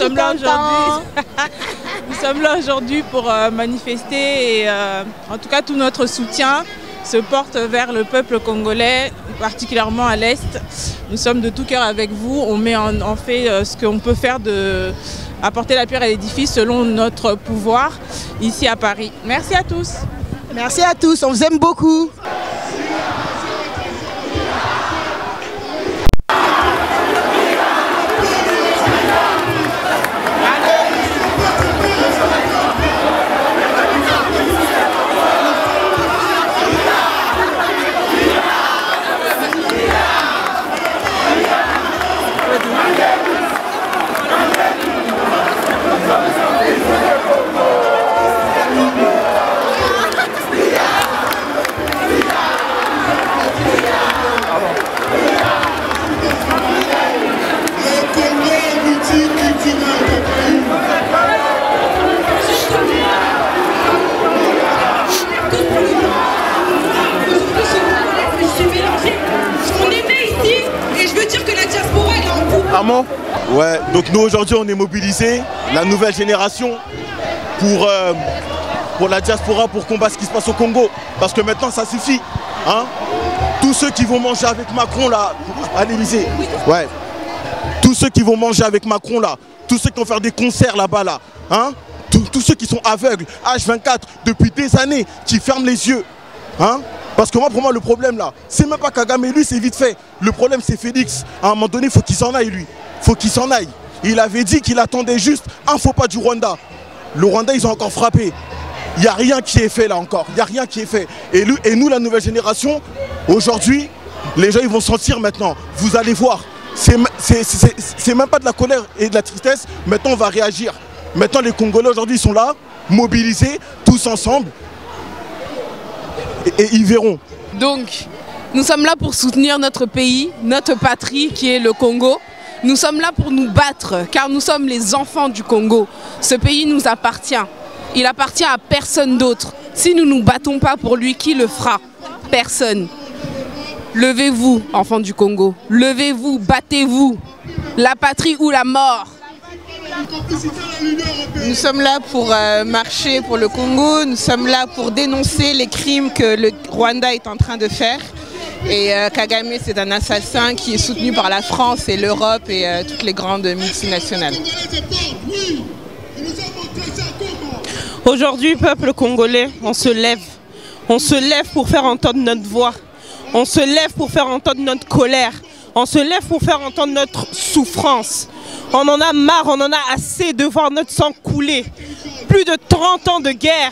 Speaker 22: sommes là aujourd'hui pour manifester et en tout cas tout notre soutien se porte vers le peuple congolais, particulièrement à l'Est. Nous sommes de tout cœur avec vous. On met en fait ce qu'on peut faire de apporter la pierre à l'édifice selon notre pouvoir ici à Paris. Merci à tous.
Speaker 11: Merci à tous, on vous aime beaucoup.
Speaker 6: Ouais, donc nous aujourd'hui on est mobilisés, la nouvelle génération, pour la diaspora, pour combattre ce qui se passe au Congo. Parce que maintenant ça suffit. Hein? Tous ceux qui vont manger avec Macron là, à l'Élysée, ouais. Tous ceux qui vont manger avec Macron là, tous ceux qui vont faire des concerts là-bas là, hein? Tous ceux qui sont aveugles, H24, depuis des années, qui ferment les yeux. Hein? Parce que pour moi le problème là, c'est même pas Kagame, lui c'est vite fait. Le problème c'est Félix. À un moment donné, il faut qu'il s'en aille lui. Faut qu'il s'en aille. Il avait dit qu'il attendait juste un faux pas du Rwanda. Le Rwanda, ils ont encore frappé. Il n'y a rien qui est fait là encore. Il n'y a rien qui est fait. Et nous, la nouvelle génération, aujourd'hui, les gens ils vont sentir maintenant. Vous allez voir. C'est même pas de la colère et de la tristesse. Maintenant, on va réagir. Maintenant, les Congolais aujourd'hui, ils sont là, mobilisés, tous ensemble. Et ils verront.
Speaker 13: Donc, nous sommes là pour soutenir notre pays, notre patrie qui est le Congo. Nous sommes là pour nous battre, car nous sommes les enfants du Congo. Ce pays nous appartient. Il appartient à personne d'autre. Si nous ne nous battons pas pour lui, qui le fera? Personne. Levez-vous, enfants du Congo. Levez-vous, battez-vous. La patrie ou la mort.
Speaker 15: Nous sommes là pour marcher pour le Congo. Nous sommes là pour dénoncer les crimes que le Rwanda est en train de faire. Et Kagame, c'est un assassin qui est soutenu par la France et l'Europe et toutes les grandes multinationales.
Speaker 7: Aujourd'hui, peuple congolais, on se lève. On se lève pour faire entendre notre voix. On se lève pour faire entendre notre colère. On se lève pour faire entendre notre souffrance. On en a marre, on en a assez de voir notre sang couler. Plus de 30 ans de guerre.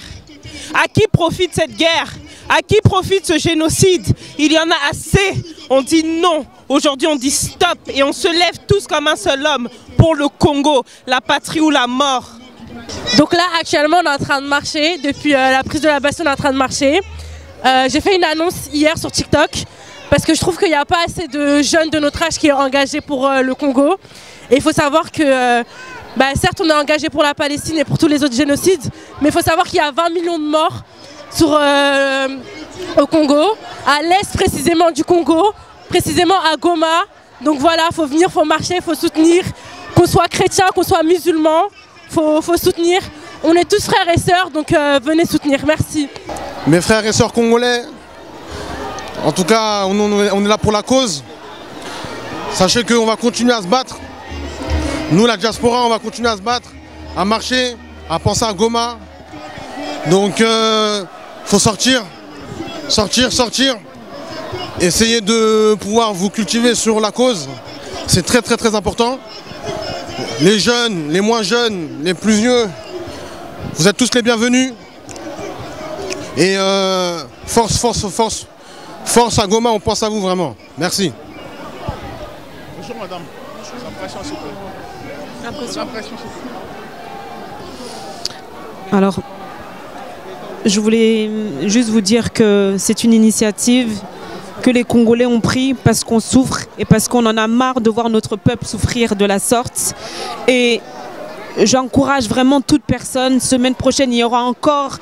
Speaker 7: À qui profite cette guerre? À qui profite ce génocide? Il y en a assez. On dit non. Aujourd'hui, on dit stop. Et on se lève tous comme un seul homme pour le Congo, la patrie ou la mort.
Speaker 16: Donc là, actuellement, on est en train de marcher. Depuis la prise de la Bastille, on est en train de marcher. J'ai fait une annonce hier sur TikTok parce que je trouve qu'il n'y a pas assez de jeunes de notre âge qui sont engagés pour le Congo. Et il faut savoir que, certes, on est engagé pour la Palestine et pour tous les autres génocides, mais il faut savoir qu'il y a 20 millions de morts au Congo, à l'est précisément du Congo, précisément à Goma. Donc voilà, il faut venir, il faut marcher, il faut soutenir, qu'on soit chrétien, qu'on soit musulman, il faut soutenir. On est tous frères et sœurs, donc venez soutenir, merci.
Speaker 17: Mes frères et sœurs congolais, en tout cas, on est là pour la cause. Sachez qu'on va continuer à se battre. Nous, la diaspora, on va continuer à se battre, à marcher, à penser à Goma. Donc, faut sortir. Essayez de pouvoir vous cultiver sur la cause. C'est très très très important. Les jeunes, les moins jeunes, les plus vieux, vous êtes tous les bienvenus. Et force à Goma, on pense à vous vraiment. Merci.
Speaker 3: Bonjour madame. Impression s'il vous plaît. Impression.
Speaker 2: Alors, je voulais juste vous dire que c'est une initiative que les Congolais ont pris parce qu'on souffre et parce qu'on en a marre de voir notre peuple souffrir de la sorte. Et j'encourage vraiment toute personne. Semaine prochaine, il y aura encore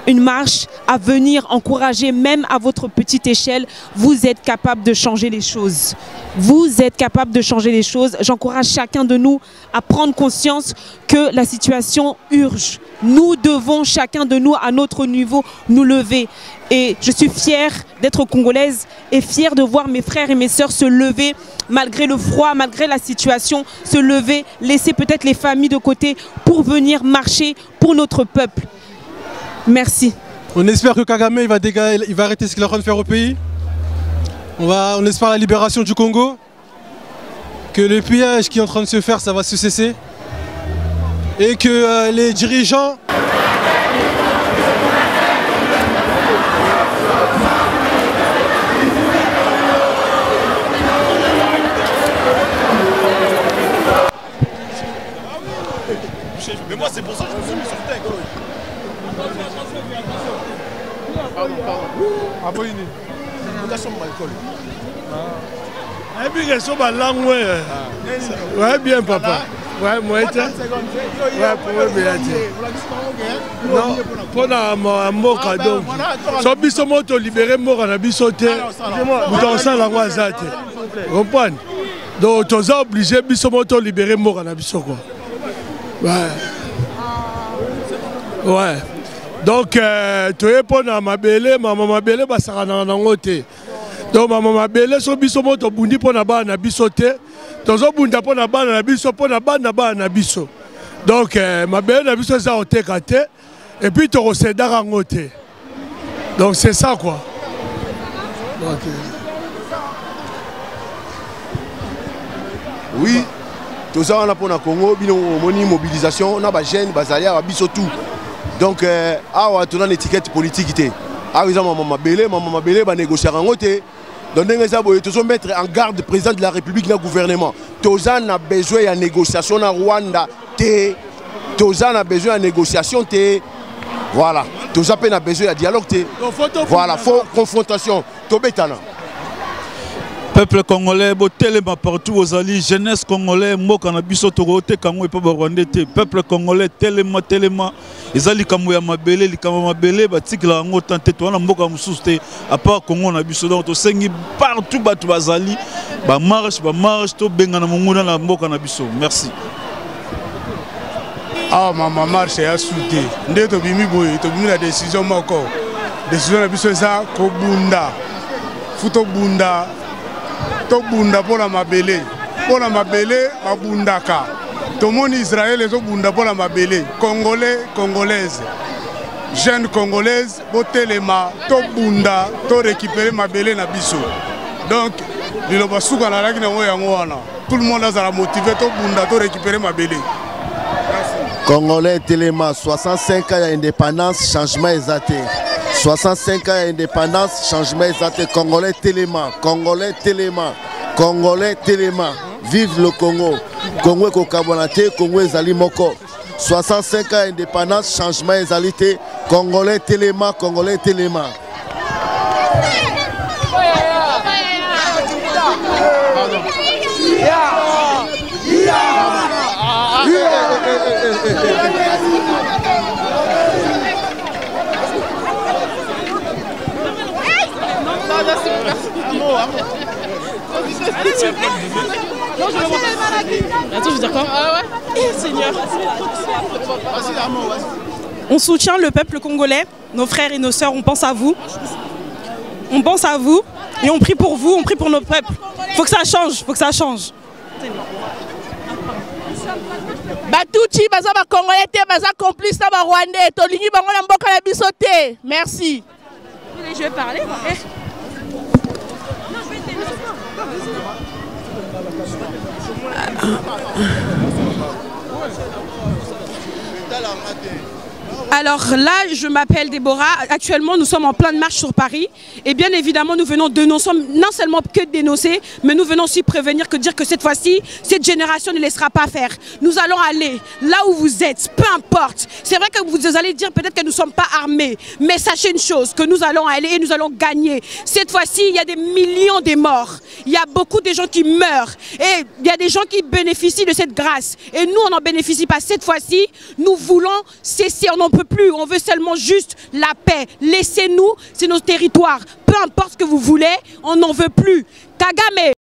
Speaker 2: une marche à venir encourager, même à votre petite échelle. Vous êtes capable de changer les choses. Vous êtes capable de changer les choses. J'encourage chacun de nous à prendre conscience que la situation urge. Nous devons, chacun de nous, à notre niveau, nous lever. Et je suis fière d'être congolaise et fière de voir mes frères et mes sœurs se lever malgré le froid, malgré la situation, se lever, laisser peut-être les familles de côté pour venir marcher pour notre peuple. Merci.
Speaker 10: On espère que Kagame il va arrêter ce qu'il est en train de faire au pays. On espère la libération du Congo. Que le pillage qui est en train de se faire, ça va se cesser. Et que les dirigeants...
Speaker 3: Mais moi c'est pour ça que je me suis mis sur le texte. Pardon. Aboyini. Fondation Malcol.
Speaker 14: Et puis ils sont langue ouais bien papa. Ouais moi ouais pour bien. Non pour na moka donc. So biso moto libérer moka na biso te. Muto ça la ngwa zate. Comprendre. Donc tu es obligé biso moto libérer moka na biso quoi. Ouais. Donc, tu es pour mabele, maman mabele, basara na ngote. Donc, maman mabele, so biso moto bundi pour na ba na biso te. Tozo bunda pour na ba na biso, pour na ba na biso. Donc, mabele na biso za ote kate. Et puis, tu recédara ngote. Donc, c'est ça quoi. Okay.
Speaker 8: Oui. Tout ça, on a pour le Congo, on a une mobilisation, on a des jeunes, des alliés, des tout. Donc, on a une étiquette politique. Ah, ils ont maman belé, va négocier en côté. Donc, ils ont mettre en garde le président de la République dans le gouvernement. Tous on a besoin de négociation en Rwanda. Tous on a besoin de négociation. Voilà. Tous on a besoin de dialogue. Voilà, faut confrontation. Tobetana.
Speaker 9: Peuple congolais, botelema partout aux alliés, jeunesse congolais, moka na biso torote kango epa Rwanda te. Peuple congolais telema ezali kamwe ya mabele likama mabele batikila ngo tante to na mboka mususu te à part Congo na biso donc to sengi partout batu bazali ba marche to benga na monguna na mboka na biso. Merci.
Speaker 14: Ah mama marche ya soute. Nde to bimi boye to bimi la décision moko. Décision na biso ça ko bunda. Futo bunda. Tobunda pour la mabele mabundaka tout le monde Israël les obunda pour la mabele congolais congolaise jeunes congolaises botelema tobunda to récupérer mabele na biso donc lilo basuka na laki na yango wana tout le monde a motivé tobunda to récupérer mabele.
Speaker 8: Congolais Téléma 65 ans d'indépendance changement exacté 65 ans d'indépendance, changement exact. Congolais Téléma, vive le Congo. Congo Kokabonate, Congo Ezali Moko. 65 ans d'indépendance, changement exact. Congolais Téléma.
Speaker 7: Attends, je veux dire quoi? Ah ouais. Seigneur. On soutient le peuple congolais, nos frères et nos sœurs, on pense à vous. On pense à vous et on prie pour vous, on prie pour notre peuple. Faut que ça change,
Speaker 18: Batuchi baza ba congolais te baza complice na ba rwandais tolingi bango na mboka na biso te. Merci. Je vais parler.
Speaker 4: Alors là, je m'appelle Déborah. Actuellement, nous sommes en pleine marche sur Paris. Et bien évidemment, nous venons dénoncer, non seulement que dénoncer, mais nous venons aussi prévenir, que dire que cette fois-ci, cette génération ne laissera pas faire. Nous allons aller là où vous êtes, peu importe. C'est vrai que vous allez dire peut-être que nous ne sommes pas armés. Mais sachez une chose, que nous allons aller et nous allons gagner. Cette fois-ci, il y a des millions de morts. Il y a beaucoup de gens qui meurent. Et il y a des gens qui bénéficient de cette grâce. Et nous, on n'en bénéficie pas. Cette fois-ci, nous voulons cesser. On n'en peut plus. On veut seulement juste la paix. Laissez-nous, c'est nos territoires. Peu importe ce que vous voulez, on n'en veut plus. Kagame,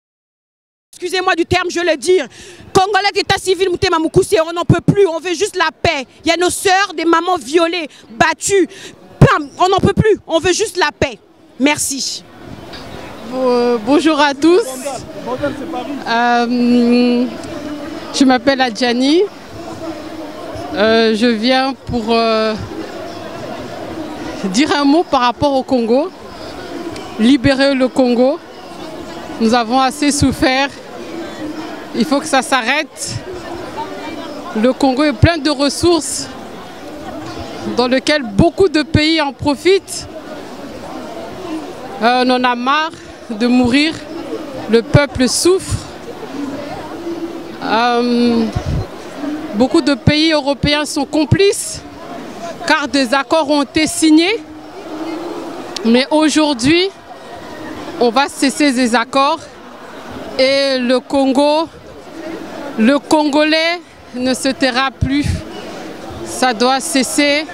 Speaker 4: excusez-moi du terme, je vais le dire. Congolais d'état civil, Moutema Moukoussi, on n'en peut plus. On veut juste la paix. Il y a nos sœurs, des mamans violées, battues. On n'en peut plus. On veut juste la paix. Merci.
Speaker 19: Bonjour à tous. Je m'appelle Adjani. Je viens pour dire un mot par rapport au Congo. Libérer le Congo. Nous avons assez souffert. Il faut que ça s'arrête. Le Congo est plein de ressources dans lesquelles beaucoup de pays en profitent. On en a marre de mourir. Le peuple souffre. Beaucoup de pays européens sont complices car des accords ont été signés. Mais aujourd'hui, on va cesser ces accords et le Congo, le Congolais ne se taira plus. Ça doit cesser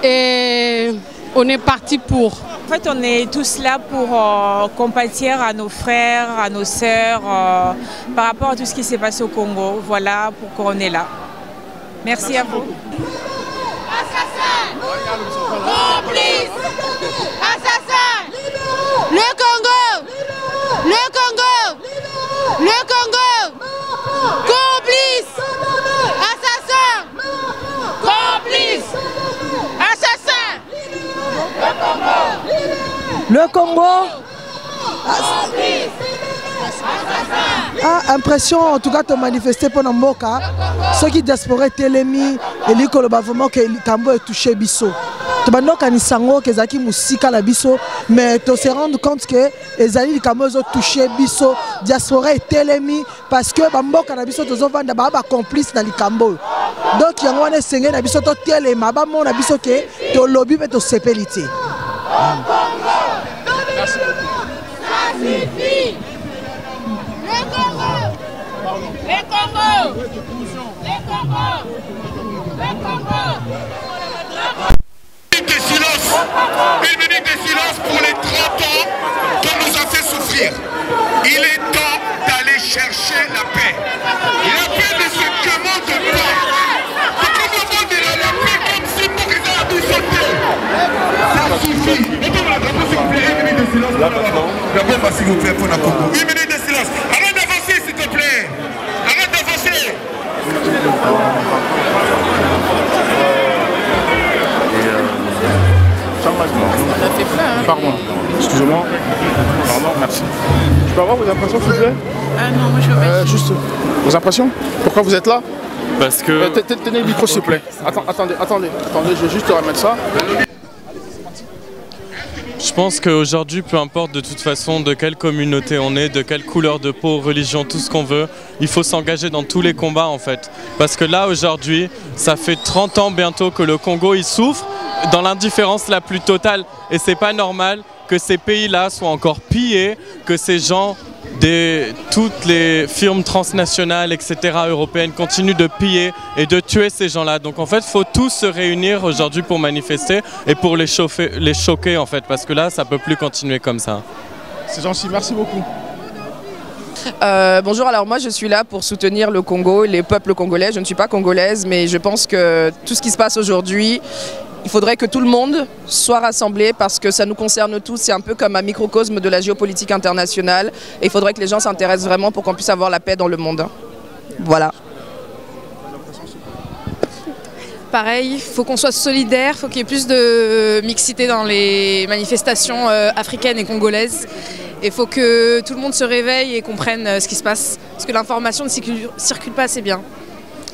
Speaker 19: et on est parti pour.
Speaker 20: En fait, on est tous là pour compatir à nos frères, à nos sœurs, par rapport à tout ce qui s'est passé au Congo. Voilà pourquoi on est là. Merci à vous.
Speaker 21: Assassin, complice, assassin, le Congo, le Congo, le Congo, complice, assassin, complice, assassin,
Speaker 11: le Congo. Impression en tout cas de manifester pendant Moka. Ceux qui diaspora telemi et li koloba vraiment que Kambo est touché biso. Tobando kanisango que zaki musika la biso mais to se rendre compte que ezali Kambo zo touché biso diaspora est telemi parce que bamboka na biso tozo vanda ba complice na likambo. Donc yango wana senge na biso to telema ba mona biso que to lobby mais to sepelité.
Speaker 21: Merci. Les Congo, les Congo, les Congo.
Speaker 25: Une minute de silence pour les 30 ans qu'on nous a fait souffrir. Il est temps d'aller chercher la paix. La paix ne se commande pas. Pourquoi vous demandez la paix comme si pour qu'ils aient tout sauté? Ça suffit. Mettez-moi la drapeau s'il vous plaît. Une minute de silence. Là maintenant. La paix s'il vous plaît pour la Congo. Une minute de silence. Arrête d'avancer s'il te plaît. Arrête d'avancer.
Speaker 3: Pardon, excusez-moi. Pardon, merci. Je peux avoir vos impressions s'il vous plaît?
Speaker 21: Non, moi je vais.
Speaker 3: Juste vos impressions? Pourquoi vous êtes là?
Speaker 26: Parce que...
Speaker 3: Tenez le micro s'il vous plaît. Attendez, je vais juste te remettre ça.
Speaker 26: Je pense qu'aujourd'hui, peu importe de toute façon de quelle communauté on est, de quelle couleur de peau, religion, tout ce qu'on veut, il faut s'engager dans tous les combats en fait. Parce que là aujourd'hui, ça fait 30 ans bientôt que le Congo il souffre dans l'indifférence la plus totale. Et c'est pas normal que ces pays-là soient encore pillés, que ces gens, toutes les firmes transnationales, etc., européennes, continuent de piller et de tuer ces gens-là. Donc en fait, il faut tous se réunir aujourd'hui pour manifester et pour les choquer en fait, parce que là, ça ne peut plus continuer comme ça.
Speaker 3: C'est gentil, merci beaucoup.
Speaker 27: Bonjour, alors moi je suis là pour soutenir le Congo, les peuples congolais. Je ne suis pas congolaise, mais je pense que tout ce qui se passe aujourd'hui, il faudrait que tout le monde soit rassemblé parce que ça nous concerne tous. C'est un peu comme un microcosme de la géopolitique internationale. Et il faudrait que les gens s'intéressent vraiment pour qu'on puisse avoir la paix dans le monde. Voilà.
Speaker 28: Pareil, il faut qu'on soit solidaire, il faut qu'il y ait plus de mixité dans les manifestations africaines et congolaises. Il faut que tout le monde se réveille et comprenne ce qui se passe. Parce que l'information ne circule pas assez bien.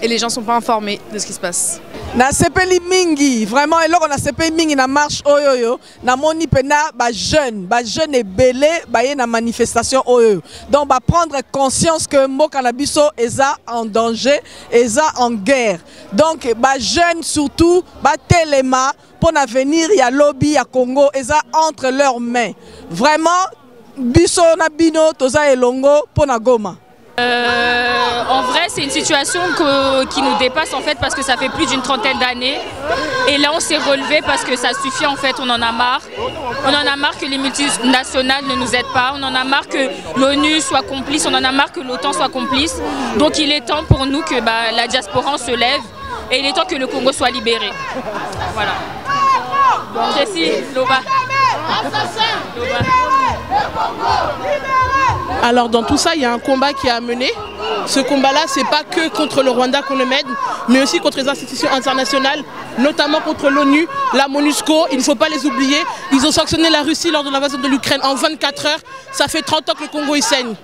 Speaker 28: et les gens ne sont pas informés de ce qui se passe.
Speaker 18: Na sepeli mingi vraiment eloko na sepeli mingi na marche oyo na moni pena ba jeune ebele ba ye na manifestation oyo donc ba prendre conscience que mboka na biso eza en danger, eza en guerre, donc ba jeune surtout ba telema pour l'avenir ya lobby ya Congo eza entre leurs mains vraiment biso na bino toza elongo pour na Goma.
Speaker 1: En vrai, c'est une situation qui nous dépasse en fait parce que ça fait plus d'une trentaine d'années. Et là, on s'est relevé parce que ça suffit en fait, on en a marre. On en a marre que les multinationales ne nous aident pas. On en a marre que l'ONU soit complice. On en a marre que l'OTAN soit complice. Donc il est temps pour nous que la diaspora se lève et il est temps que le Congo soit libéré. Voilà. Jessie, Loba.
Speaker 18: Alors dans tout ça, il y a un combat qui est à mener. Ce combat-là, c'est pas que contre le Rwanda qu'on le mène, mais aussi contre les institutions internationales, notamment contre l'ONU, la MONUSCO, il ne faut pas les oublier. Ils ont sanctionné la Russie lors de l'invasion de l'Ukraine en 24 heures. Ça fait 30 ans que le Congo y saigne.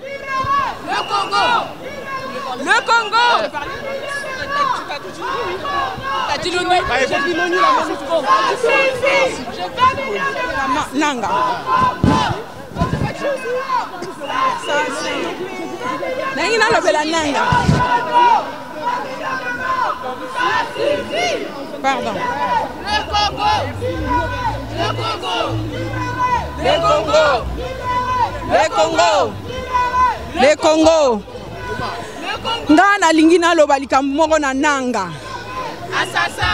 Speaker 21: Le Congo! Le Congo! T'as dit l'ONU? J'ai dit l'ONU, la MONUSCO.
Speaker 18: Nanga. Pardon.
Speaker 21: Le Congo! Le Congo!
Speaker 18: Le Congo! Le Congo! Le Congo! Nga nalingi naloba likambo moko na nanga.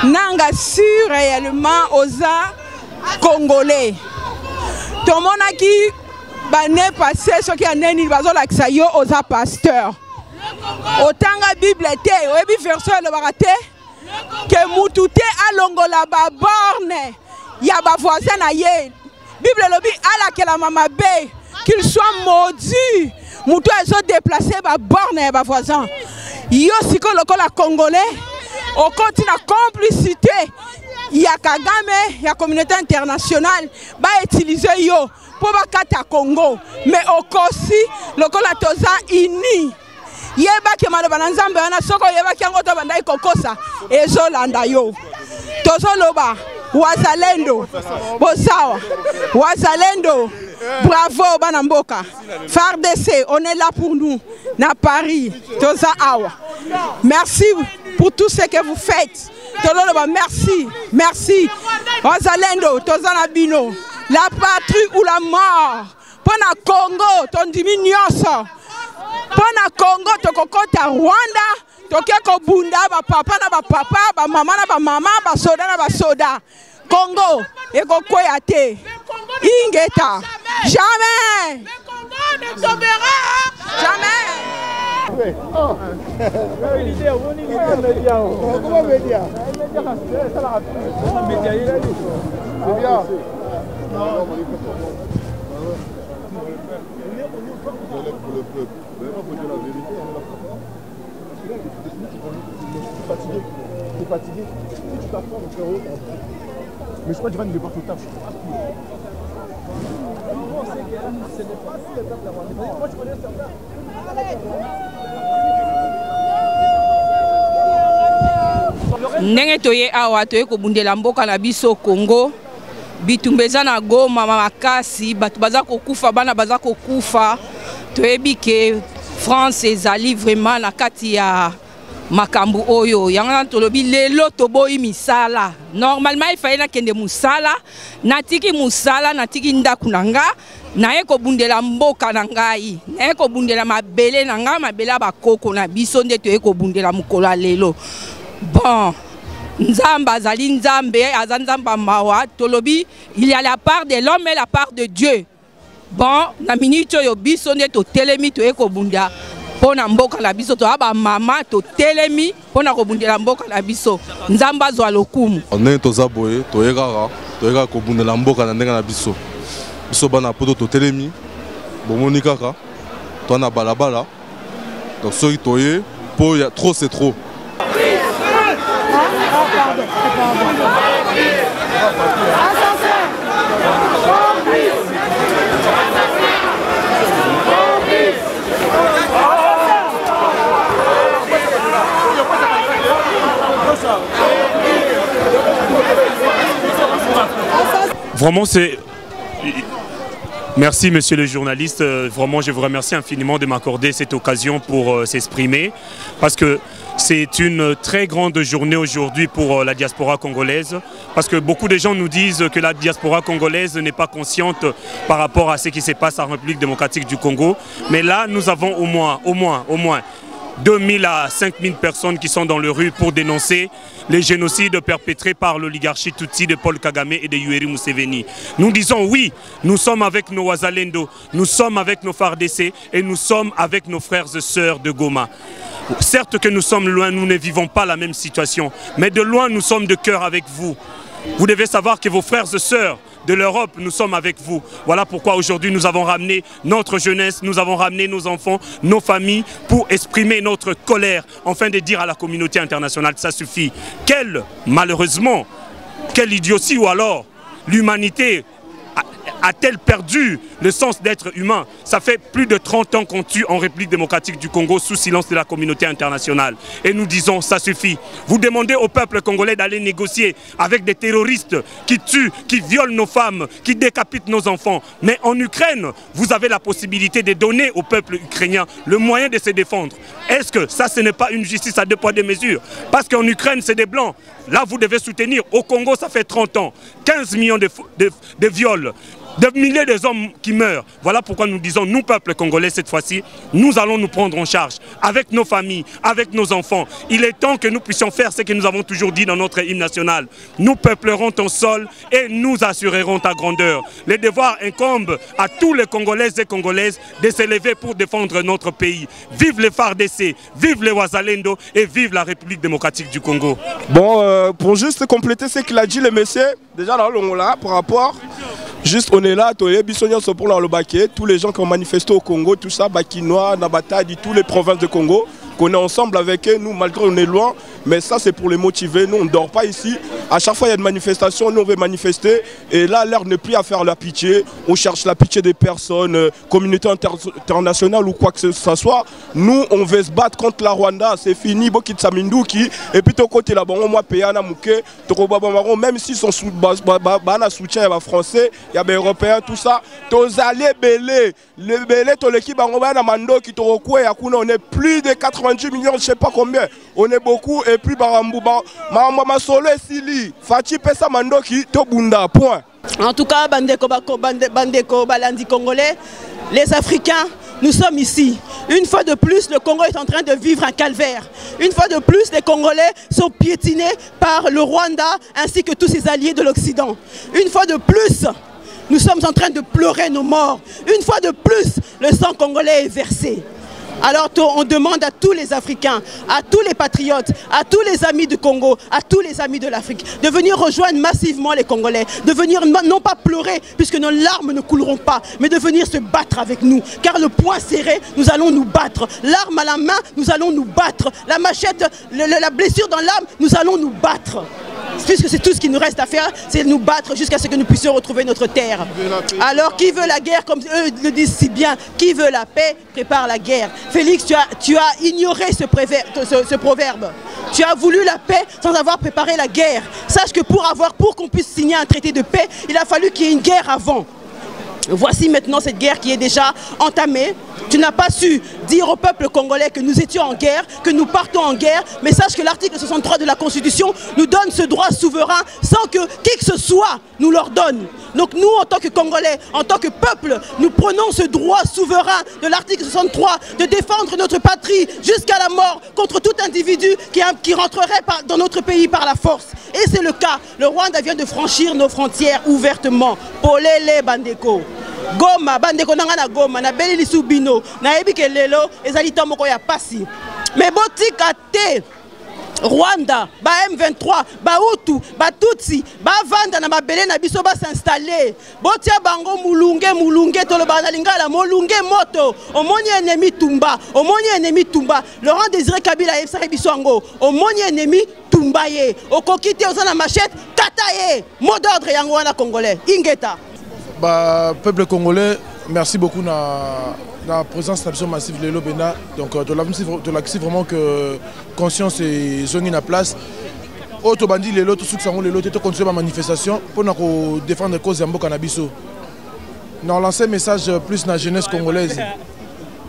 Speaker 18: Nanga sur réellement oza congolais. Tomonaki bane passé ce qui a neni bazolakisa yo oza pasteur. Otanga Bible te oyebi verset le barate que mutu te alongola ba borne ya ba voisin na ye. Bible lobi alakela mama be qu'il soit maudit. Mutu ezo déplacer ba borne ya ba voisin. Yo siko lokola congolais au continent complicité ya Kagame ya communauté internationale ba utiliser yo pour bakata Congo mais au kosi lokola toza ini yeba ke maloba na nzambe wana soko yeba ki yango to bandai kokosa ezolanda yo tozoloba wazalendo bosawa wazalendo bravo bana mboka FARDC on est là pour nous na Paris toza awa merci pour tout ce que vous faites tozoloba merci merci wazalendo toza na bino la patrie ou la mort pour na Congo tondimi nyonso pour na Congo tokokota Rwanda tokeko bunda ba papa na ba papa ba mama na ba mama ba soda na ba soda Congo ekokwea te ingeta jamais
Speaker 21: le Congo ne tombera
Speaker 18: jamais.
Speaker 3: T'es fatigué, si tu t'attends, mon frérot, mais je crois que tu vas nous débattre au taf.
Speaker 5: Ndenge toye awa toye kobundela mboka na biso Congo bitumba eza na Goma makasi bato baza kokufa bana baza kokufa toyebi ke France ezali vraiment na kati ya makambu oyo yanga tolobi lelo toboyi misala normalement il fallait nakende musala natiki musala natiki ndaku nanga naye kobundela mboka na ngai naye kobundela mabele na ngai mabele bakoko na biso nde toye kobundela mukolo lelo bon Nzamba azali nzambe aza nzamba mawa tolobi il y a la part de l'homme et la part de Dieu bon na minute oyo biso nde to telemi toye kobunda pona mboka na biso to aba mama to telemi pona kobundela mboka na biso nzamba zwa lokumu
Speaker 6: ndenge toza boye toyekaka kobundela mboka na ndenge na biso biso bana poto to telemi bomoni kaka to na balabala donc soki toye po ya trop c'est trop.
Speaker 12: Vraiment, c'est... Merci monsieur le journaliste, vraiment je vous remercie infiniment de m'accorder cette occasion pour s'exprimer parce que c'est une très grande journée aujourd'hui pour la diaspora congolaise parce que beaucoup de gens nous disent que la diaspora congolaise n'est pas consciente par rapport à ce qui se passe en République démocratique du Congo, mais là nous avons au moins 2000 à 5000 personnes qui sont dans les rues pour dénoncer les génocides perpétrés par l'oligarchie Tutsi de Paul Kagame et de Yoweri Museveni. Nous disons oui, nous sommes avec nos Wazalendo, nous sommes avec nos FARDC et nous sommes avec nos frères et sœurs de Goma. Certes que nous sommes loin, nous ne vivons pas la même situation, mais de loin nous sommes de cœur avec vous. Vous devez savoir que vos frères et sœurs de l'Europe, nous sommes avec vous. Voilà pourquoi aujourd'hui nous avons ramené notre jeunesse, nous avons ramené nos enfants, nos familles pour exprimer notre colère, afin de dire à la communauté internationale, ça suffit. Malheureusement, quelle idiotie ou alors l'humanité a-t-elle perdu le sens d'être humain? Ça fait plus de 30 ans qu'on tue en République démocratique du Congo sous silence de la communauté internationale. Et nous disons, ça suffit. Vous demandez au peuple congolais d'aller négocier avec des terroristes qui tuent, qui violent nos femmes, qui décapitent nos enfants. Mais en Ukraine, vous avez la possibilité de donner au peuple ukrainien le moyen de se défendre. Est-ce que ça, ce n'est pas une justice à deux poids, deux mesures? Parce qu'en Ukraine, c'est des blancs. Là, vous devez soutenir. Au Congo, ça fait 30 ans. 15 millions de viols. De milliers d'hommes qui meurent. Voilà pourquoi nous disons, nous, peuple congolais, cette fois-ci, nous allons nous prendre en charge, avec nos familles, avec nos enfants. Il est temps que nous puissions faire ce que nous avons toujours dit dans notre hymne national. Nous peuplerons ton sol et nous assurerons ta grandeur. Le devoir incombe à tous les Congolaises et Congolaises de s'élever pour défendre notre pays. Vive les FARDC, vive les Wazalendo et vive la République démocratique du Congo.
Speaker 8: Bon, pour juste compléter ce qu'il a dit le monsieur, déjà dans l'Ongola, par rapport... Juste on est là, tous les gens qui ont manifesté au Congo, tout ça, Bakinois, Nabatadi, toutes les provinces de Congo, qu'on est ensemble avec eux, nous malgré on est loin, mais ça c'est pour les motiver, nous on ne dort pas ici. À chaque fois il y a une manifestation, nous on veut manifester, et là l'heure n'est plus à faire la pitié, on cherche la pitié des personnes, communauté internationale ou quoi que ce soit. Nous on veut se battre contre la Rwanda, c'est fini, Bokit Saminduki, et puis ton côté là, bon, moi Payana Mouké, même s'ils sont soutien, il y a français, il y a des européens, tout ça, tous alliés belés, le belé, tout l'équipe, on est plus de 90 millions, je ne sais pas combien, on est beaucoup, et puis ma solo est Sili, Fati Pesa Mandoki, Tobunda, point.
Speaker 11: En tout cas, Bandeko Balandi Congolais, les Africains, nous sommes ici. Une fois de plus, le Congo est en train de vivre un calvaire. Une fois de plus, les Congolais sont piétinés par le Rwanda ainsi que tous ses alliés de l'Occident. Une fois de plus, nous sommes en train de pleurer nos morts. Une fois de plus, le sang congolais est versé. Alors on demande à tous les Africains, à tous les patriotes, à tous les amis du Congo, à tous les amis de l'Afrique, de venir rejoindre massivement les Congolais, de venir non pas pleurer puisque nos larmes ne couleront pas, mais de venir se battre avec nous. Car le poing serré, nous allons nous battre. L'arme à la main, nous allons nous battre. La machette, la blessure dans l'âme, nous allons nous battre. Puisque c'est tout ce qui nous reste à faire, c'est nous battre jusqu'à ce que nous puissions retrouver notre terre. Alors qui veut la guerre, comme eux le disent si bien, qui veut la paix, prépare la guerre. Félix, tu as ignoré ce proverbe. Tu as voulu la paix sans avoir préparé la guerre. Sache que pour qu'on puisse signer un traité de paix, il a fallu qu'il y ait une guerre avant. Voici maintenant cette guerre qui est déjà entamée. Tu n'as pas su dire au peuple congolais que nous étions en guerre, que nous partons en guerre, mais sache que l'article 63 de la Constitution nous donne ce droit souverain sans que qui que ce soit nous leur donne. Donc nous, en tant que Congolais, en tant que peuple, nous prenons ce droit souverain de l'article 63 de défendre notre patrie jusqu'à la mort contre tout individu qui rentrerait dans notre pays par la force. Et c'est le cas. Le Rwanda vient de franchir nos frontières ouvertement. Polele Bandeko. Goma, Bandeko nanga Goma, na beli lisubino, na ebike lelo, ezali tomoko ya pasi. Mais botika te. Rwanda, ba M23, ba Hutu, ba Tutsi, ba Vanda na mabele na biso ba s'installer. Botia bango mulunge tolo ba na lingala molunge moto. Omoni ennemi tumba, Laurent Désiré Kabila yebsa biso ngo. Omoni ennemi tumba ye. Okokite ozana machette, kataye. Mot d'ordre yango wana congolais. Ingeta.
Speaker 3: Peuple congolais, merci beaucoup la présence de massive de l'Obena. Donc, de la vraiment que conscience et zone à place.
Speaker 2: Auto bandi les lots, tout ce qui sont les lots, tout continuer ma manifestation pour nous défendre les causes de Mboka Nabiso. Nous lancer un message plus dans la jeunesse congolaise.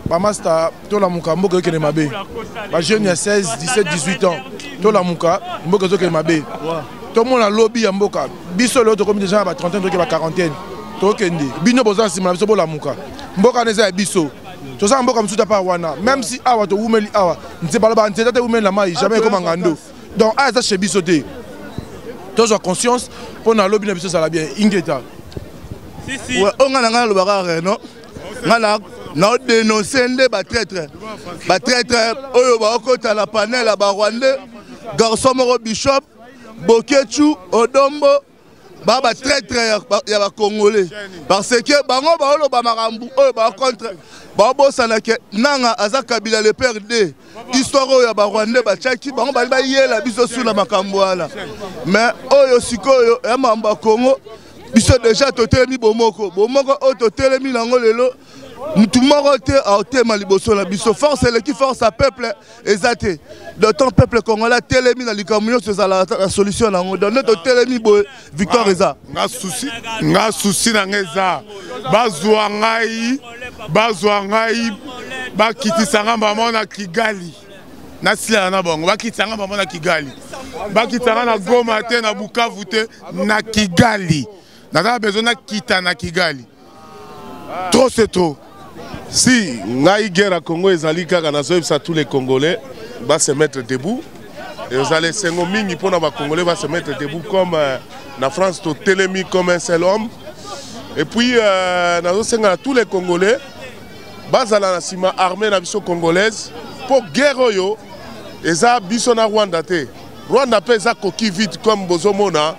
Speaker 2: Bamasta, tout la Mouka, Mboka qui est mabé. Les jeunes, il y a 16, 17, 18 ans. Tout la Mouka, Mboka qui est mabé. Tout le monde a lobby à Mboka. Biso l'autre comme des gens à 30 ans, qui est à 40 ans. Tout le monde. Bino Bozan, c'est la Mouka. Mboka n'est pas biso. Tout ça, Mboka Moussa pas wana. Même si Awa, tu oumeli Awa. Ne sais pas le ban, tu sais oumeli la maille, jamais comme un gando. Donc, à ça, chez bisoté. Tu as conscience pour na lobby na biso ça la bien. Ingeta.
Speaker 8: Ouais, on a un bagage, non? On a dénoncé des traîtres. Les traîtres, on a la panel à Rwandais, Garçon Moro Bishop, Bokechu, Odombo, Baba traître, il y a Congolais. Parce que Bango Baolo Bamarambu, contre Babo Sanake, Nanga Azak Kabila le père de histoire où il y a Rwandais, Bachaki, Bango Baba Yela, Biso sur la Makamboala. Mais Oyo Sikoyo, Mamba Congo. Biso déjà totelemi bomoko totelemi nango lelo mutumoko te aotema liboso na biso force qui force à peuple ezate d'autant peuple congolais telemi na likambo nyonso ezala la solution nango donc totelemi boye victoire eza
Speaker 13: nga souci na ngeza bazwa ngai bakitisanga mama na Kigali nasila na bongo bakitisanga mama na Kigali bakitisanga na Goma te na Bukavu te na Kigali. Nous avons besoin de quitter na Kigali. Trop c'est trop.
Speaker 15: Si la guerre à Congo et tous les Congolais vont se mettre debout. Et vous allez les Congolais vont se mettre debout comme la France, télémi comme un seul homme. Et puis nous avons tous les Congolais vont aller dans l'armée congolaise pour guerre. Et ça, Bissona Rwanda. Rwanda peut être coquille vide comme Bozomona.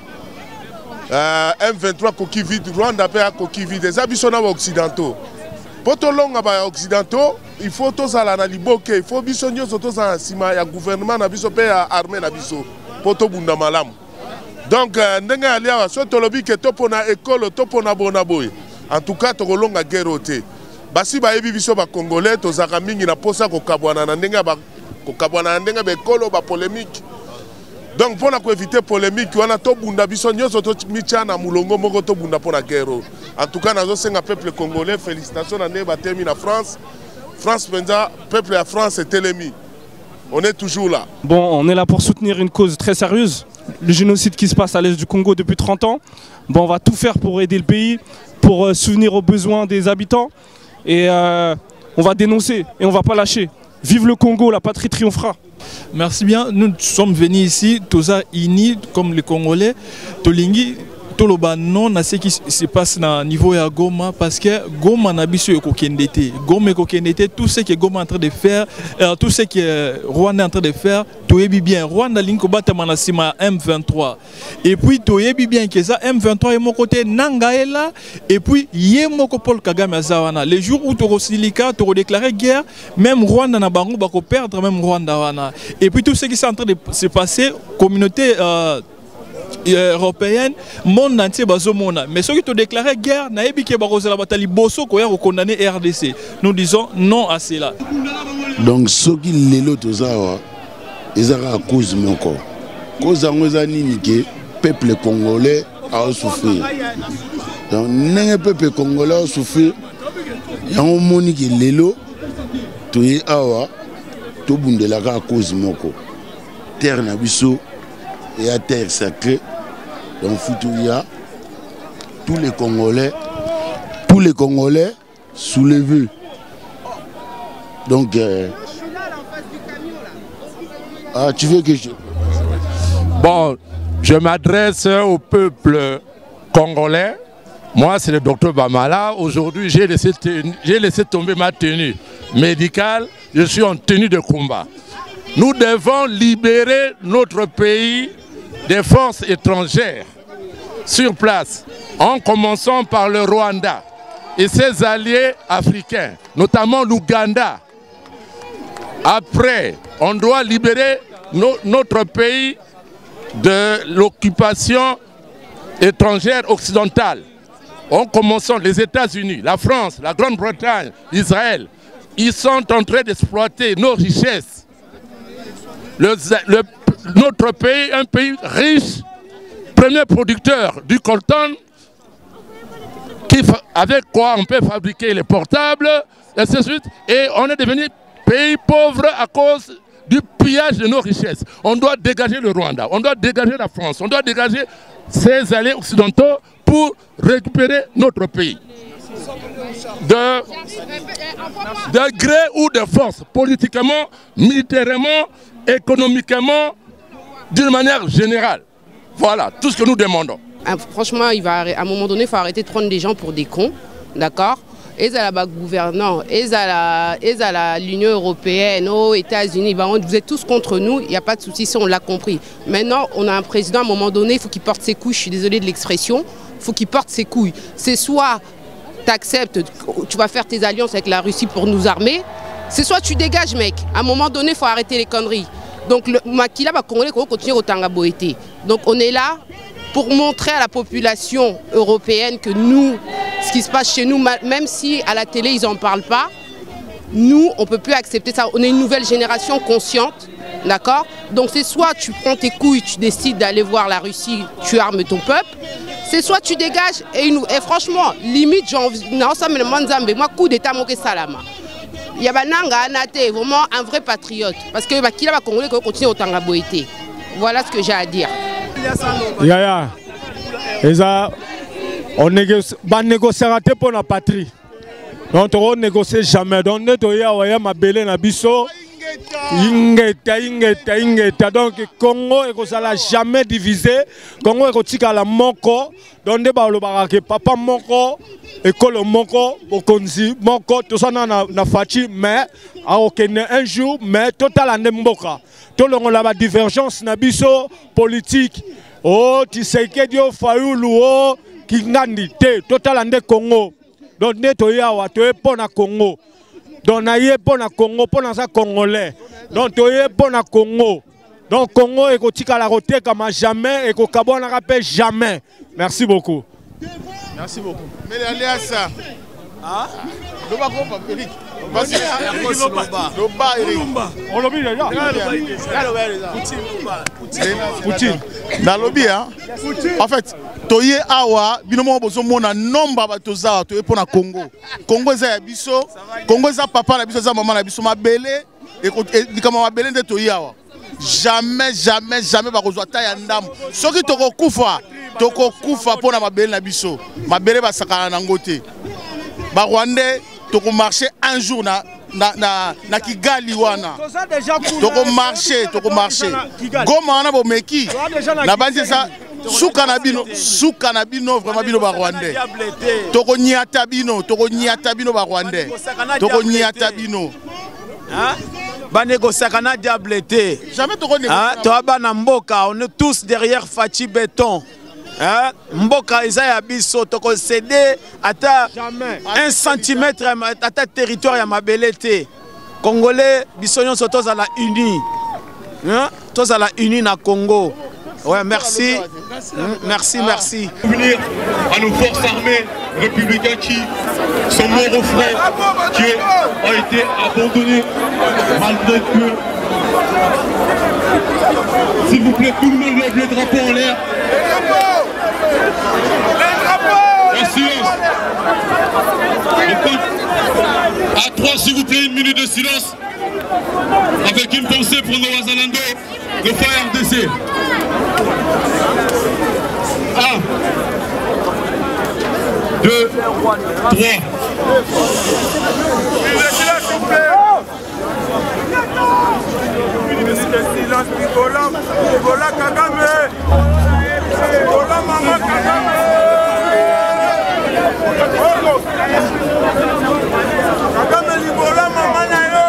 Speaker 15: M23 coquille vide, Rwanda peut être coquille vide. Les habitants occidentaux. Pour tout le monde occidentaux, il faut tous aller dans Liboke, il faut bisogner surtout dans le gouvernement, l'armée, pour tout le monde malam. Donc, nous allons soit tout le monde qui est pour l'école, tout pour bonaboy. En tout cas, tout le monde a guerre. Basi ba ebi biso ba Congolais, to zaka mingi na posa ko kabwana na ndenga ba ekolo ba polémique. Donc pour éviter polémique, on a tout bunda biso nyoso to micha na mulongo moko to bunda pour la guerre. En tout cas, nazo senga peuple congolais, félicitations na ne ba termine na France. France penza peuple à France est télémi. On est toujours là.
Speaker 16: Bon, on est là pour soutenir une cause très sérieuse, le génocide qui se passe à l'est du Congo depuis 30 ans. Bon, on va tout faire pour aider le pays, pour souvenir aux besoins des habitants. Et on va dénoncer et on ne va pas lâcher. Vive le Congo, la patrie triomphera.
Speaker 9: Merci bien. Nous sommes venus ici, tous unis comme les Congolais. Tolingi, Toloba non à ce qui se passe au niveau de Goma parce que Goma n'a pas de kokendete. Goma est kokendete. Tout ce que Goma est en train de faire, tout ce que Rwanda est en train de faire, tu es bien. Rwanda linko bata manasima M23. Et puis tu es bien que ça M23 est mon côté Nangaela et puis Yemoko Paul Kagame Azawana. Les jours où tu resilika, tu redéclaré guerre, même Rwanda n'a pas bako perdre même Rwanda wana. Et puis tout ce qui est en train de se passer, communauté européenne, monde entier bazomona. Mais ceux qui ont déclaré guerre, condamné RDC. Nous disons non à cela.
Speaker 17: Donc ceux qui l'élo tout ça, ils ont à cause mon corps. Cause en que peuple congolais a souffert. Donc le peuple congolais a souffert. Il y a un monde qui l'élo, tout est awa, tout le monde est à cause mon corps. Terre nabiso. Et à terre sacrée, donc Futuria, tous les Congolais soulevés. Donc, tu veux que je...
Speaker 22: Bon, je m'adresse au peuple congolais. Moi, c'est le docteur Bamala. Aujourd'hui, j'ai laissé tomber ma tenue médicale. Je suis en tenue de combat. Nous devons libérer notre pays des forces étrangères sur place, en commençant par le Rwanda et ses alliés africains, notamment l'Ouganda. Après, on doit libérer notre pays de l'occupation étrangère occidentale, en commençant les États-Unis, la France, la Grande-Bretagne, Israël. Ils sont en train d'exploiter nos richesses. notre pays, un pays riche, premier producteur du coltan, avec quoi on peut fabriquer les portables, et ainsi de suite. Et on est devenu pays pauvre à cause du pillage de nos richesses. On doit dégager le Rwanda, on doit dégager la France, on doit dégager ces alliés occidentaux pour récupérer notre pays. De gré ou de force, politiquement, militairement, économiquement, d'une manière générale. Voilà tout ce que nous demandons.
Speaker 4: Franchement, à un moment donné, il faut arrêter de prendre des gens pour des cons, d'accord? Et à la gouvernants, et à l'Union européenne, aux États-Unis, vous êtes tous contre nous, il n'y a pas de souci, ça on l'a compris. Maintenant, on a un président, à un moment donné, il faut qu'il porte ses couilles, je suis désolée de l'expression, il faut qu'il porte ses couilles. C'est soit tu acceptes, tu vas faire tes alliances avec la Russie pour nous armer, c'est soit tu dégages, mec. À un moment donné, il faut arrêter les conneries. Donc, le Makila va continuer au Tangaboété. Donc, on est là pour montrer à la population européenne que nous, ce qui se passe chez nous, même si à la télé ils n'en parlent pas, nous on ne peut plus accepter ça. On est une nouvelle génération consciente, d'accord? Donc c'est soit tu prends tes couilles, tu décides d'aller voir la Russie, tu armes ton peuple, c'est soit tu dégages et franchement, limite, moi coup d'état moké salama. Il y a vraiment un vrai patriote, parce que qui va Congolais continue au Tangaboété. Voilà ce que j'ai à dire.
Speaker 7: Yaya, on négociera pour la patrie. Donc on ne négocie jamais. Donc on ma belle na biso. Ingeta. Donc Congo est jamais divisé. Congo est la moko. Donc on papa moko, école moko, bokonzi moko. Tout ça na fachi mais un jour mais total en mboka. Tout le monde a la divergence na biso politique. Oh, tu sais que Dieu Fayoulou, oh, Kingandi, total ande Congo. Donc, neto yawa, tu es bon à Congo. Donc, naïe bon à Congo, bon à ça Congolais. Donc, tu es bon à Congo. Donc, Congo est côté à la route comme jamais et qu'au Cabon ne rappelle jamais. Merci beaucoup.
Speaker 13: Merci beaucoup. Mais allez à ça. Ah? Poutine. Dans le lobby, en fait, Toye Awa, binomo bozo mona nomba batoza, Toye pour na Congo. Congo za biso, Congo za papa na biso za maman na biso mabele et comme mabele de Toye Awa. Jamais ba kozwa ta ya ndam. Soki toko kufa pour na mabele na biso. Mabele ba sakana na ngote. Ba Rwandais toko marcher un jour na Kigali wana. Toko marcher. Goma na bomeki. Na banze ça suka na bino vraiment bino ba Rwandais. Toko nyata bino ba Rwandais. Toko nyata bino.
Speaker 10: Hein? Banégociakana diableté. Jamais toko négocier. Toi bana mboka, on est tous derrière Fachi Béton. Mboka Isaiah Biso, toko cédé ata 1 centimètre ata territoire ya mabelete. Congolais, Bissonion sont tous à la unis. Tous à la unis na Congo. Ouais, merci. Merci.
Speaker 25: Venir à nos forces armées républicaines qui sont morts au front, qui ont été abandonnés malgré que. S'il vous plaît, tout le monde lève les drapeaux en l'air. La silence. À 3, s'il vous plaît, 1 minute de silence. Avec une pensée pour nos Wazalando, le FARDC. 1, 2, 3.
Speaker 21: Silence, Nicolas Kagame. Nicolas Maman Kagame. Kagame Nicolas Maman Nayo.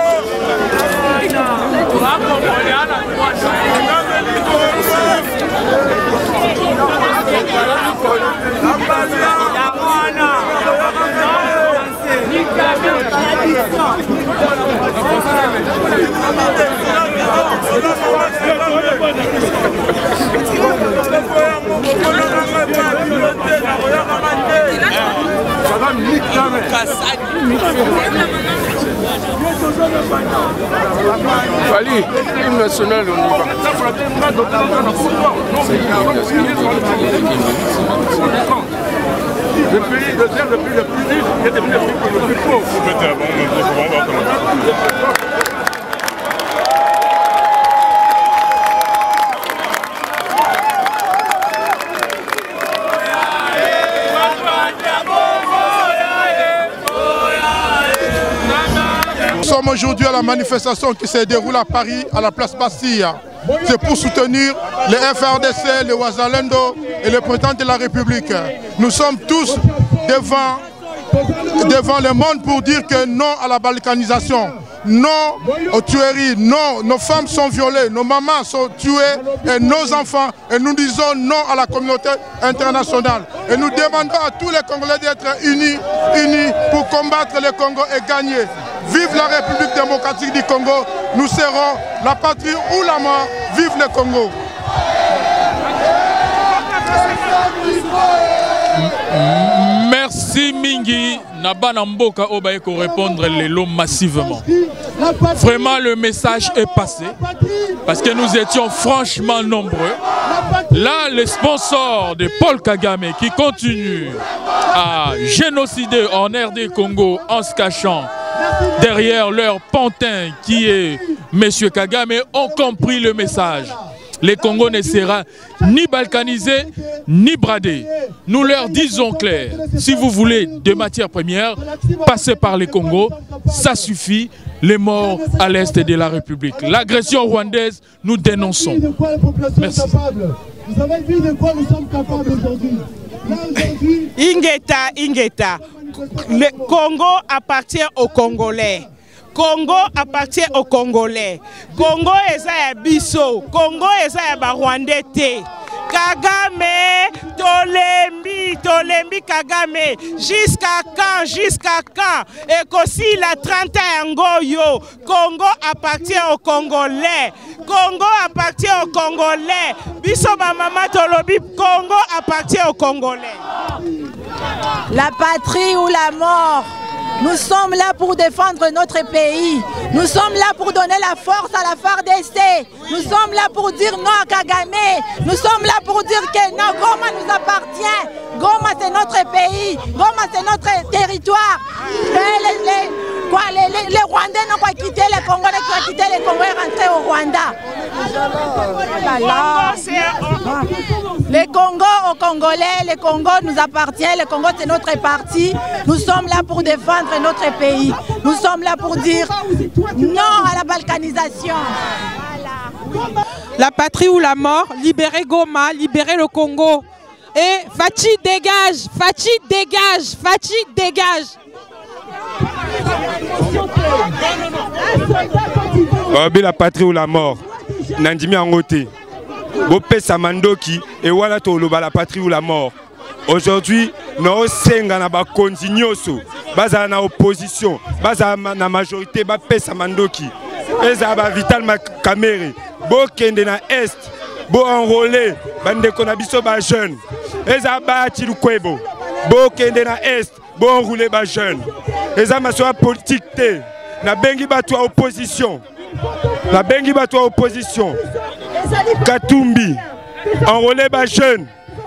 Speaker 14: Fali, l'hymne national, on y va.
Speaker 21: Le pays devient le plus riche et devient le plus pauvre.
Speaker 15: Nous sommes aujourd'hui à la manifestation qui se déroule à Paris, à la place Bastille. C'est pour soutenir les FRDC, les Ouazalendo et le président de la République. Nous sommes tous devant le monde pour dire que non à la balkanisation, non aux tueries, non, nos femmes sont violées, nos mamans sont tuées et nos enfants, et nous disons non à la communauté internationale. Et nous demandons à tous les Congolais d'être unis pour combattre le Congo et gagner. Vive la République démocratique du Congo, nous serons la patrie ou la mort, vive le Congo.
Speaker 14: Merci Mingi, Nabana Mboka Obaeko répondre les lots massivement. Vraiment le message est passé parce que nous étions franchement nombreux. Là, les sponsors de Paul Kagame qui continuent à génocider en RD Congo en se cachant derrière leur pantin qui est M. Kagame ont compris le message. Le Congo ne sera ni balkanisé, ni bradé. Nous leur disons clair, si vous voulez des matières premières, passez par le Congo, ça suffit, les morts à l'est de la République. L'agression rwandaise, nous dénonçons. Merci.
Speaker 21: Vous avez vu de quoi nous sommes capables aujourd'hui.
Speaker 19: Ingeta, le Congo appartient aux Congolais. Congo appartient aux Congolais. Congo eza ya biso. Congo eza ya ba Rwandais te. Kagame, Tolembi Kagame. Jusqu'à quand? Et qu'aussi la 30 ans yo. Congo appartient aux Congolais. Congo appartient aux Congolais. Biso ba mama tolobi, Congo appartient aux Congolais.
Speaker 20: La patrie ou la mort. Nous sommes là pour défendre notre pays. Nous sommes là pour donner la force à la FARDC. Nous sommes là pour dire non à Kagame. Nous sommes là pour dire que non, Goma nous appartient. Goma c'est notre pays. Goma c'est notre territoire. Les Rwandais n'ont pas quitté les Congolais, qui ont quitté les Congolais et rentré au Rwanda. Les Congos aux Congolais, les Congos nous appartiennent, le Congo c'est notre parti. Nous sommes là pour défendre notre pays. Nous sommes là pour dire non à la balkanisation.
Speaker 19: La patrie ou la mort, libérer Goma, libérer le Congo. Et Fachi dégage, Fachi dégage, Fachi dégage.
Speaker 23: La patrie ou la mort, Nandimi Angote. Bopé Samandoki et voilà la patrie ou la mort. Aujourd'hui, nous sommes en continuation, basa na opposition, basa na majorité, Bopé Samandoki. Et ça va Vital Makamere, bo kende na est, bo enrôlé, bande konabiso ba jeune. Et ça va Tilukwebo, bo kende na est, bo enrôlé ba jeune. Et ça ma soit politique té, na bengi ba toi opposition. La bengi ba toi opposition. Katumbi, enrôlé bas jeune,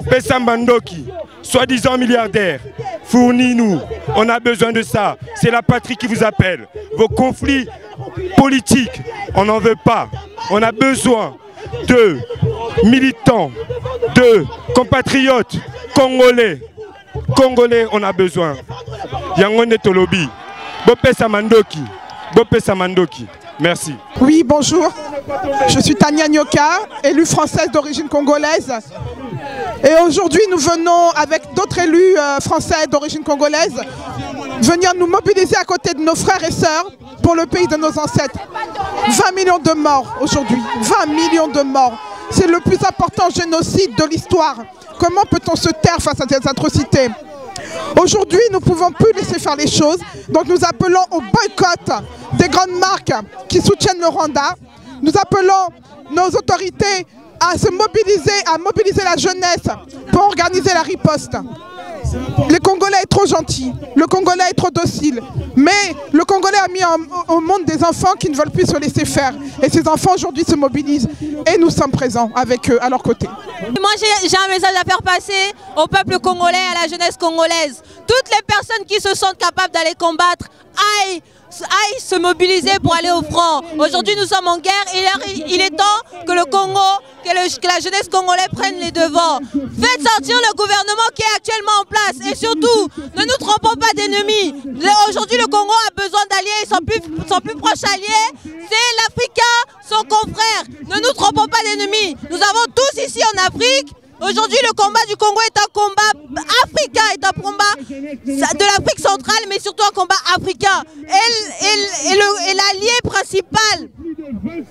Speaker 23: Pessa Mandoki, soi-disant milliardaire, fournis-nous, on a besoin de ça, c'est la patrie qui vous appelle. Vos conflits politiques, on n'en veut pas, on a besoin de militants, de compatriotes, Congolais, on a besoin. Yangonde Tolobi, Bopessa Mandoki, merci.
Speaker 24: Oui, bonjour. Je suis Tania Nyoka, élue française d'origine congolaise. Et aujourd'hui, nous venons avec d'autres élus français d'origine congolaise venir nous mobiliser à côté de nos frères et sœurs pour le pays de nos ancêtres. 20 millions de morts aujourd'hui, 20 millions de morts. C'est le plus important génocide de l'histoire. Comment peut-on se taire face à ces atrocités ? Aujourd'hui, nous ne pouvons plus laisser faire les choses. Donc nous appelons au boycott des grandes marques qui soutiennent le Rwanda. Nous appelons nos autorités à se mobiliser, à mobiliser la jeunesse pour organiser la riposte. Les Congolais trop gentil, le Congolais est trop docile. Mais le Congolais a mis au monde des enfants qui ne veulent plus se laisser faire. Et ces enfants aujourd'hui se mobilisent. Et nous sommes présents avec eux, à leur côté.
Speaker 1: Moi j'ai un message à faire passer au peuple congolais, à la jeunesse congolaise. Toutes les personnes qui se sentent capables d'aller combattre, aillent se mobiliser pour aller au front. Aujourd'hui nous sommes en guerre et il est temps que le Congo, que la jeunesse congolaise prenne les devants. Faites sortir le gouvernement qui est actuellement en place et surtout ne nous trompons pas d'ennemis. Aujourd'hui le Congo a besoin d'alliés, son plus proche allié c'est l'Africain, son confrère. Ne nous trompons pas d'ennemis. Nous avons tous ici en Afrique. Aujourd'hui, le combat du Congo est un combat africain, est un combat de l'Afrique centrale, mais surtout un combat africain. Et l'allié principal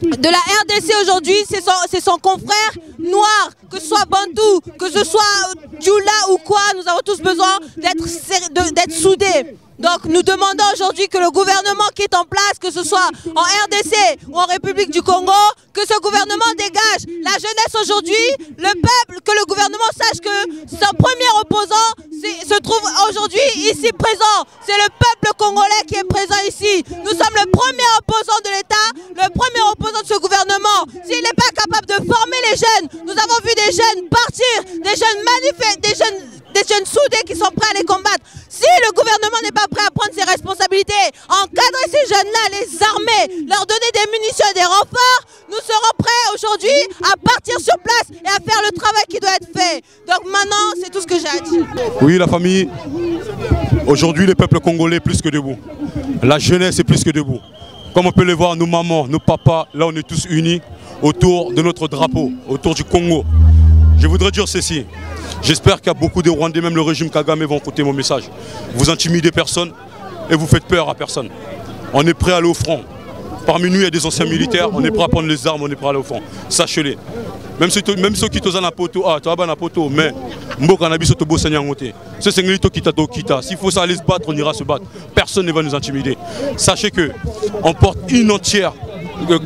Speaker 1: de la RDC aujourd'hui, c'est son confrère noir, que ce soit Bantou, que ce soit Djoula ou quoi, nous avons tous besoin d'être soudés. Donc nous demandons aujourd'hui que le gouvernement qui est en place, que ce soit en RDC ou en République du Congo, que ce gouvernement dégage la jeunesse aujourd'hui, le peuple, que le gouvernement sache que son premier opposant se trouve aujourd'hui ici présent. C'est le peuple congolais qui est présent ici. Nous sommes le premier opposant de l'État, le premier opposant de ce gouvernement. S'il n'est pas capable de former les jeunes, nous avons vu des jeunes partir, des jeunes manifester, des jeunes soudés qui sont prêts à les combattre. Si le gouvernement n'est pas prêt à prendre ses responsabilités, encadrer ces jeunes-là, les armer, leur donner des munitions et des renforts, nous serons prêts aujourd'hui à partir sur place et à faire le travail qui doit être fait. Donc maintenant, c'est tout ce que j'ai à dire.
Speaker 5: Oui, la famille, aujourd'hui le peuple congolais est plus que debout. La jeunesse est plus que debout. Comme on peut le voir, nos mamans, nos papas, là on est tous unis autour de notre drapeau, autour du Congo. Je voudrais dire ceci. J'espère qu'il y a beaucoup de Rwandais, même le régime Kagame, vont écouter mon message. Vous intimidez personne et vous faites peur à personne. On est prêt à aller au front. Parmi nous, il y a des anciens militaires, on est prêt à prendre les armes, on est prêt à aller au front. Sachez-le. Même ceux qui sont en poto, tu vas en poto, mais Mboka Nabiso Tobo Sanyangote. Ce c'est un qui t'a. S'il faut ça aller se battre, on ira se battre. Personne ne va nous intimider. Sachez qu'on porte une entière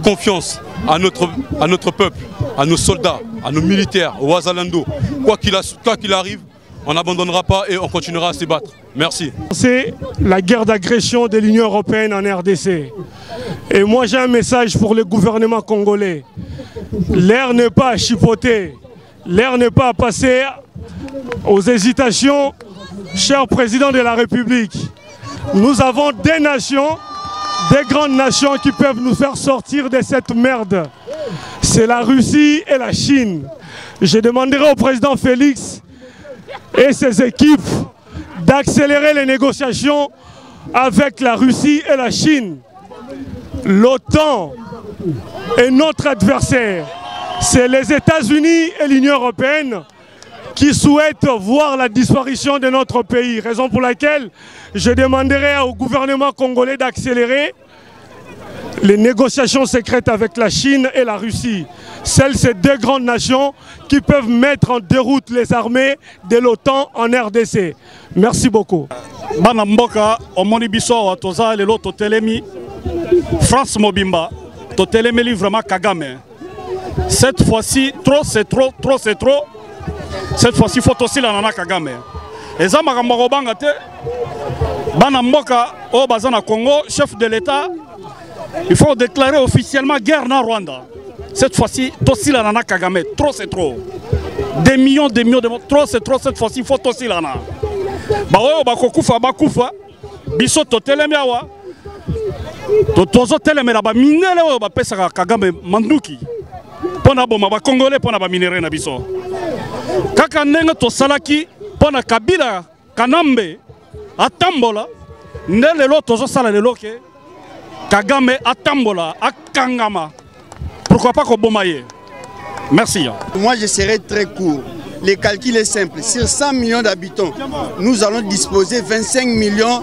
Speaker 5: confiance à notre peuple, à nos soldats, à nos militaires, aux Wazalando. Quoi qu'il arrive, on n'abandonnera pas et on continuera à se battre. Merci.
Speaker 7: C'est la guerre d'agression de l'Union européenne en RDC. Et moi j'ai un message pour le gouvernement congolais. L'air n'est pas à chipoter, l'air n'est pas à passer aux hésitations, cher président de la République. Nous avons des nations, des grandes nations qui peuvent nous faire sortir de cette merde. C'est la Russie et la Chine. Je demanderai au président Félix et ses équipes d'accélérer les négociations avec la Russie et la Chine. L'OTAN est notre adversaire. C'est les États-Unis et l'Union européenne qui souhaitent voir la disparition de notre pays. Raison pour laquelle je demanderai au gouvernement congolais d'accélérer les négociations secrètes avec la Chine et la Russie. Ces deux grandes nations qui peuvent mettre en déroute les armées de l'OTAN en RDC. Merci beaucoup.
Speaker 21: Bana mboka omoni biso toza lelo totelemi France Mobimba totelemeli vraiment Kagame. Cette fois-ci trop c'est trop, trop c'est trop. Cette fois-ci il faut aussi la nana Kagame. Eza makambo kobanga te bana mboka o bazana Congo, chef de l'État, il faut déclarer officiellement guerre na Rwanda. Cette fois-ci tosi la nana Kagame, trop c'est trop. Des millions de morts, trop c'est trop. Cette fois-ci il faut tosi la nana. Baoyo bakokufa bakufa biso totelemi awa tozo telemela ba minele oyo bapesaka Kagame manduki pona boma ba congolais pona ba minere na biso kaka ndenge tosalaki pona Kabila Kanambe atambola nde lelo tozo sala lelo ke Kagame atambola akangama, pourquoi pas koboma ye. Merci.
Speaker 6: Moi je serai très court. Le calcul est simple. Sur 100 millions d'habitants, nous allons disposer 25 millions